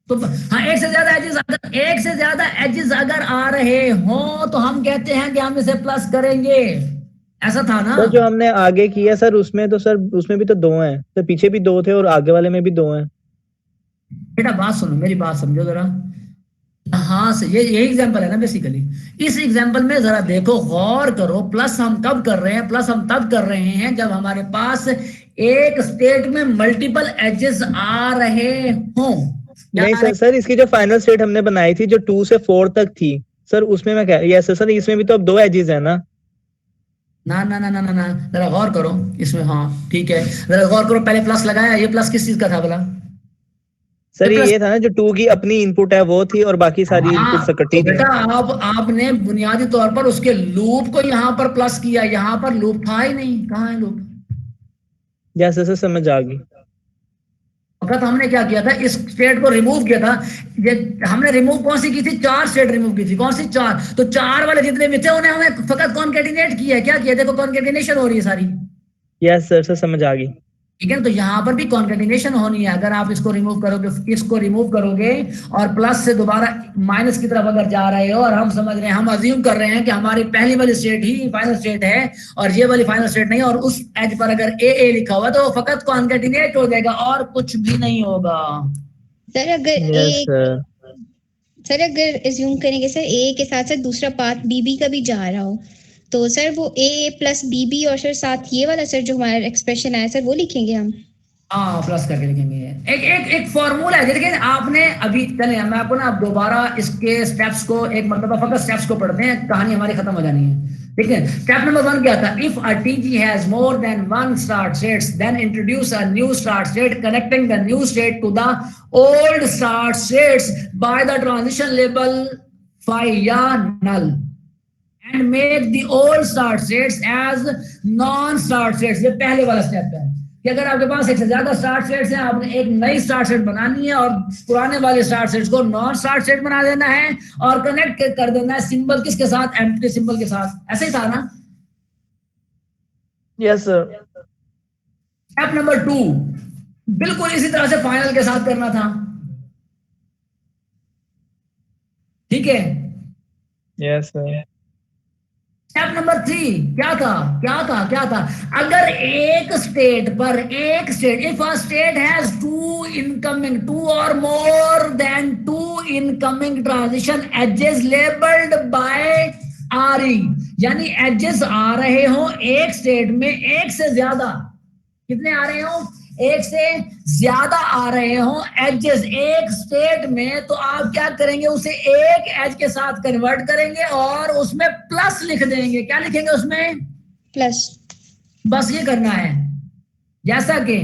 तो हाँ, एक से ज्यादा एजेस अगर आ रहे हो तो हम कहते हैं कि हम इसे प्लस करेंगे, ऐसा था ना। सर जो हमने आगे किया सर उसमें तो सर उसमें भी तो 2 हैं सर, पीछे भी 2 थे और आगे वाले में भी 2 हैं। बेटा बात सुनो, मेरी बात समझो जरा। हाँ से यही एग्जांपल है ना बेसिकली। इस एग्जांपल में जरा देखो, गौर करो, प्लस हम कब कर रहे हैं? प्लस हम तब कर रहे हैं जब हमारे पास एक स्टेट में मल्टीपल एजेस आ रहे हों। नहीं सर इसकी जो फाइनल स्टेट हमने बनाई थी जो 2 से 4 तक थी सर, उसमें मैं कह यस सर इसमें भी तो अब 2 एजेस है ना। ना ना ना ना ना ना, जरा गौर करो इसमें। हाँ ठीक है, जरा गौर करो, पहले प्लस लगाया, ये प्लस किस चीज का था भला? सर ये था ना जो 2 की अपनी इनपुट है वो थी और बाकी सारी इनपुट सकटी तो थी। बेटा आपने बुनियादी तौर पर उसके लूप को यहाँ पर प्लस किया, यहाँ पर लूप था ही नहीं, कहाँ है लूप? जैसे सर समझ आ गई। तो हमने क्या किया था, इस स्टेट को रिमूव किया था। ये हमने रिमूव कौन सी की थी? 4 स्टेट रिमूव की थी। कौन सी? 4। तो 4 वाले जितने भी थे उन्हें हमें फकत कॉन्केटिनेट किया है। क्या किया? देखो कॉन्केटिनेशन हो रही है सारी। यस सर समझ आ गई। ठीक है, तो यहाँ पर भी कॉन्केटिनेशन होनी है। अगर आप इसको रिमूव करोगे और प्लस से दोबारा माइनस की तरफ अगर जा रहे हो, और हम समझ रहे हैं, हम अज्यूम कर रहे हैं कि हमारी पहली वाली स्टेट ही फाइनल स्टेट है और ये वाली फाइनल स्टेट नहीं, और उस एज पर अगर ए लिखा हुआ तो फकत कॉन्केटिनेट हो जाएगा और कुछ भी नहीं होगा। सर अगर यस सर अगर एज्यूम करेंगे सर A के साथ साथ दूसरा पाथ BB का भी जा रहा हो, तो सर वो ए प्लस बी बी और सर साथ ये वाला सर जो हमारा एक्सप्रेशन आया सर वो लिखेंगे हम। हाँ प्लस करके लिखेंगे। एक एक एक फॉर्मूला है, देखिए आपने अभी चले मैं आपको ना दोबारा इसके स्टेप्स को एक मतलब फक्त स्टेप्स को पढ़ते हैं, कहानी हमारी खत्म हो जानी है। ठीक है, स्टेप नंबर 1 क्या था? If a TG has more than one start states then introduce a new start state connecting the new state to the old start states by the transition label phi या null and make the old start states as non start states. ये पहले वाला step है कि अगर आपके पास एक से ज्यादा स्टार्ट स्टेट्स हैं, आपने एक नई स्टार्ट स्टेट बनानी है और पुराने वाले स्टार्ट स्टेट्स को नॉन स्टार्ट स्टेट बना देना है और कनेक्ट कर देना है सिंबल किसके साथ? एम्प्टी सिंबल के साथ। ऐसे ही था ना? Yes sir. स्टेप नंबर 2 बिल्कुल इसी तरह से फाइनल के साथ करना था। ठीक है, यस सर। स्टेप नंबर 3 क्या था? क्या था? अगर एक स्टेट पर एक state, if a state has two और more than two incoming transition edges labelled by RE, यानी एजेस आ रहे हो एक स्टेट में एक से ज्यादा, कितने आ रहे हो? एक से ज्यादा आ रहे हो एजेस एक स्टेट में, तो आप क्या करेंगे? उसे एक एज के साथ कन्वर्ट करेंगे और उसमें प्लस लिख देंगे। क्या लिखेंगे उसमें? प्लस। बस ये करना है। जैसा कि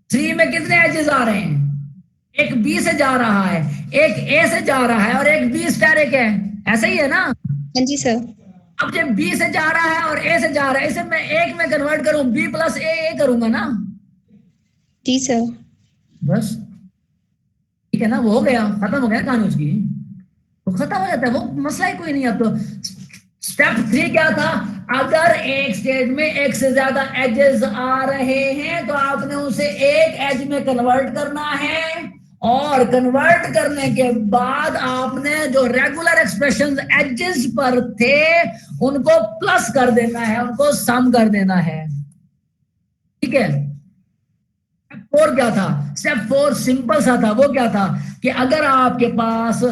3 में कितने एजेस आ रहे हैं? एक बी से जा रहा है, एक ए से जा रहा है और एक बी स्टैरिक है। ऐसा ही है ना? हाँ जी सर। अब जब बी से जा रहा है और ए से जा रहा है, इसे मैं एक में कन्वर्ट करूं, बी प्लस ए करूंगा ना? जी सर। बस ठीक है ना, वो हो गया, खत्म हो गया कहानी उसकी, तो खत्म हो जाता है, वो मसला ही कोई नहीं। अब तो स्टेप 3 क्या था? अगर एक स्टेट में एक से ज्यादा एजेस आ रहे हैं तो आपने उसे एक एज में कन्वर्ट करना है और कन्वर्ट करने के बाद आपने जो रेगुलर एक्सप्रेशन एजेस पर थे उनको प्लस कर देना है, उनको सम कर देना है। ठीक है, स्टेप 4 क्या था? स्टेप 4 सिंपल सा था। वो क्या था कि अगर आपके पास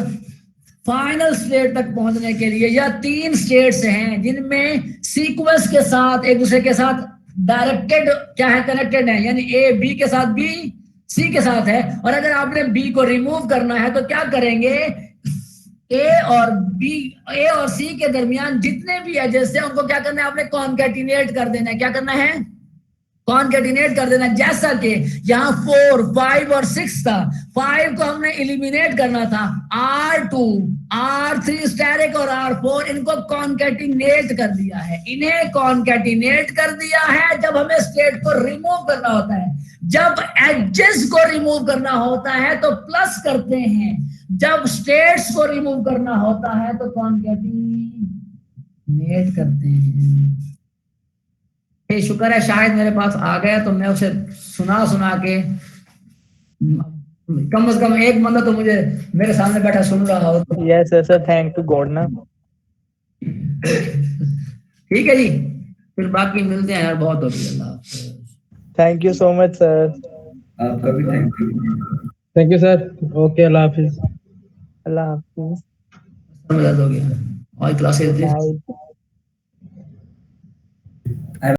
फाइनल स्टेट तक पहुंचने के लिए या 3 स्टेट्स हैं जिनमें सीक्वेंस के साथ एक दूसरे के साथ डायरेक्टेड क्या है, कनेक्टेड है, यानी ए बी के साथ बी सी के साथ है, और अगर आपने बी को रिमूव करना है तो क्या करेंगे? ए और सी के दरमियान जितने भी एजेस हैं उनको क्या करना है? आपने कॉन्कैटिनेट कर देना है। क्या करना है? कॉन्कैटिनेट कर देना। जैसा कि यहाँ 4, 5 और 6 था, 5 को हमने एलिमिनेट करना था, R2, R3 स्टैरिक और R4 इनको कॉन्कैटिनेट कर दिया है। इन्हें कॉन्कैटिनेट कर दिया है जब हमें स्टेट को रिमूव करना होता है। जब एजेस को रिमूव करना होता है तो प्लस करते हैं, जब स्टेट्स को रिमूव करना होता है तो कॉन्कैटिनेट करते हैं। शुक्र है शायद मेरे पास आ गया तो मैं उसे सुना के कम से कम एक बंदा तो मुझे मेरे सामने बैठा सुन रहा हो तो। Yes sir, thank to God ना। ठीक है जी, फिर बाकी मिलते हैं यार, बहुत हो गई। Allah thank you so much sir. आपका भी thank you sir. Okay, Allah हाफिज। अल्लाह हाफिज। हो गया और क्लासेस Bye.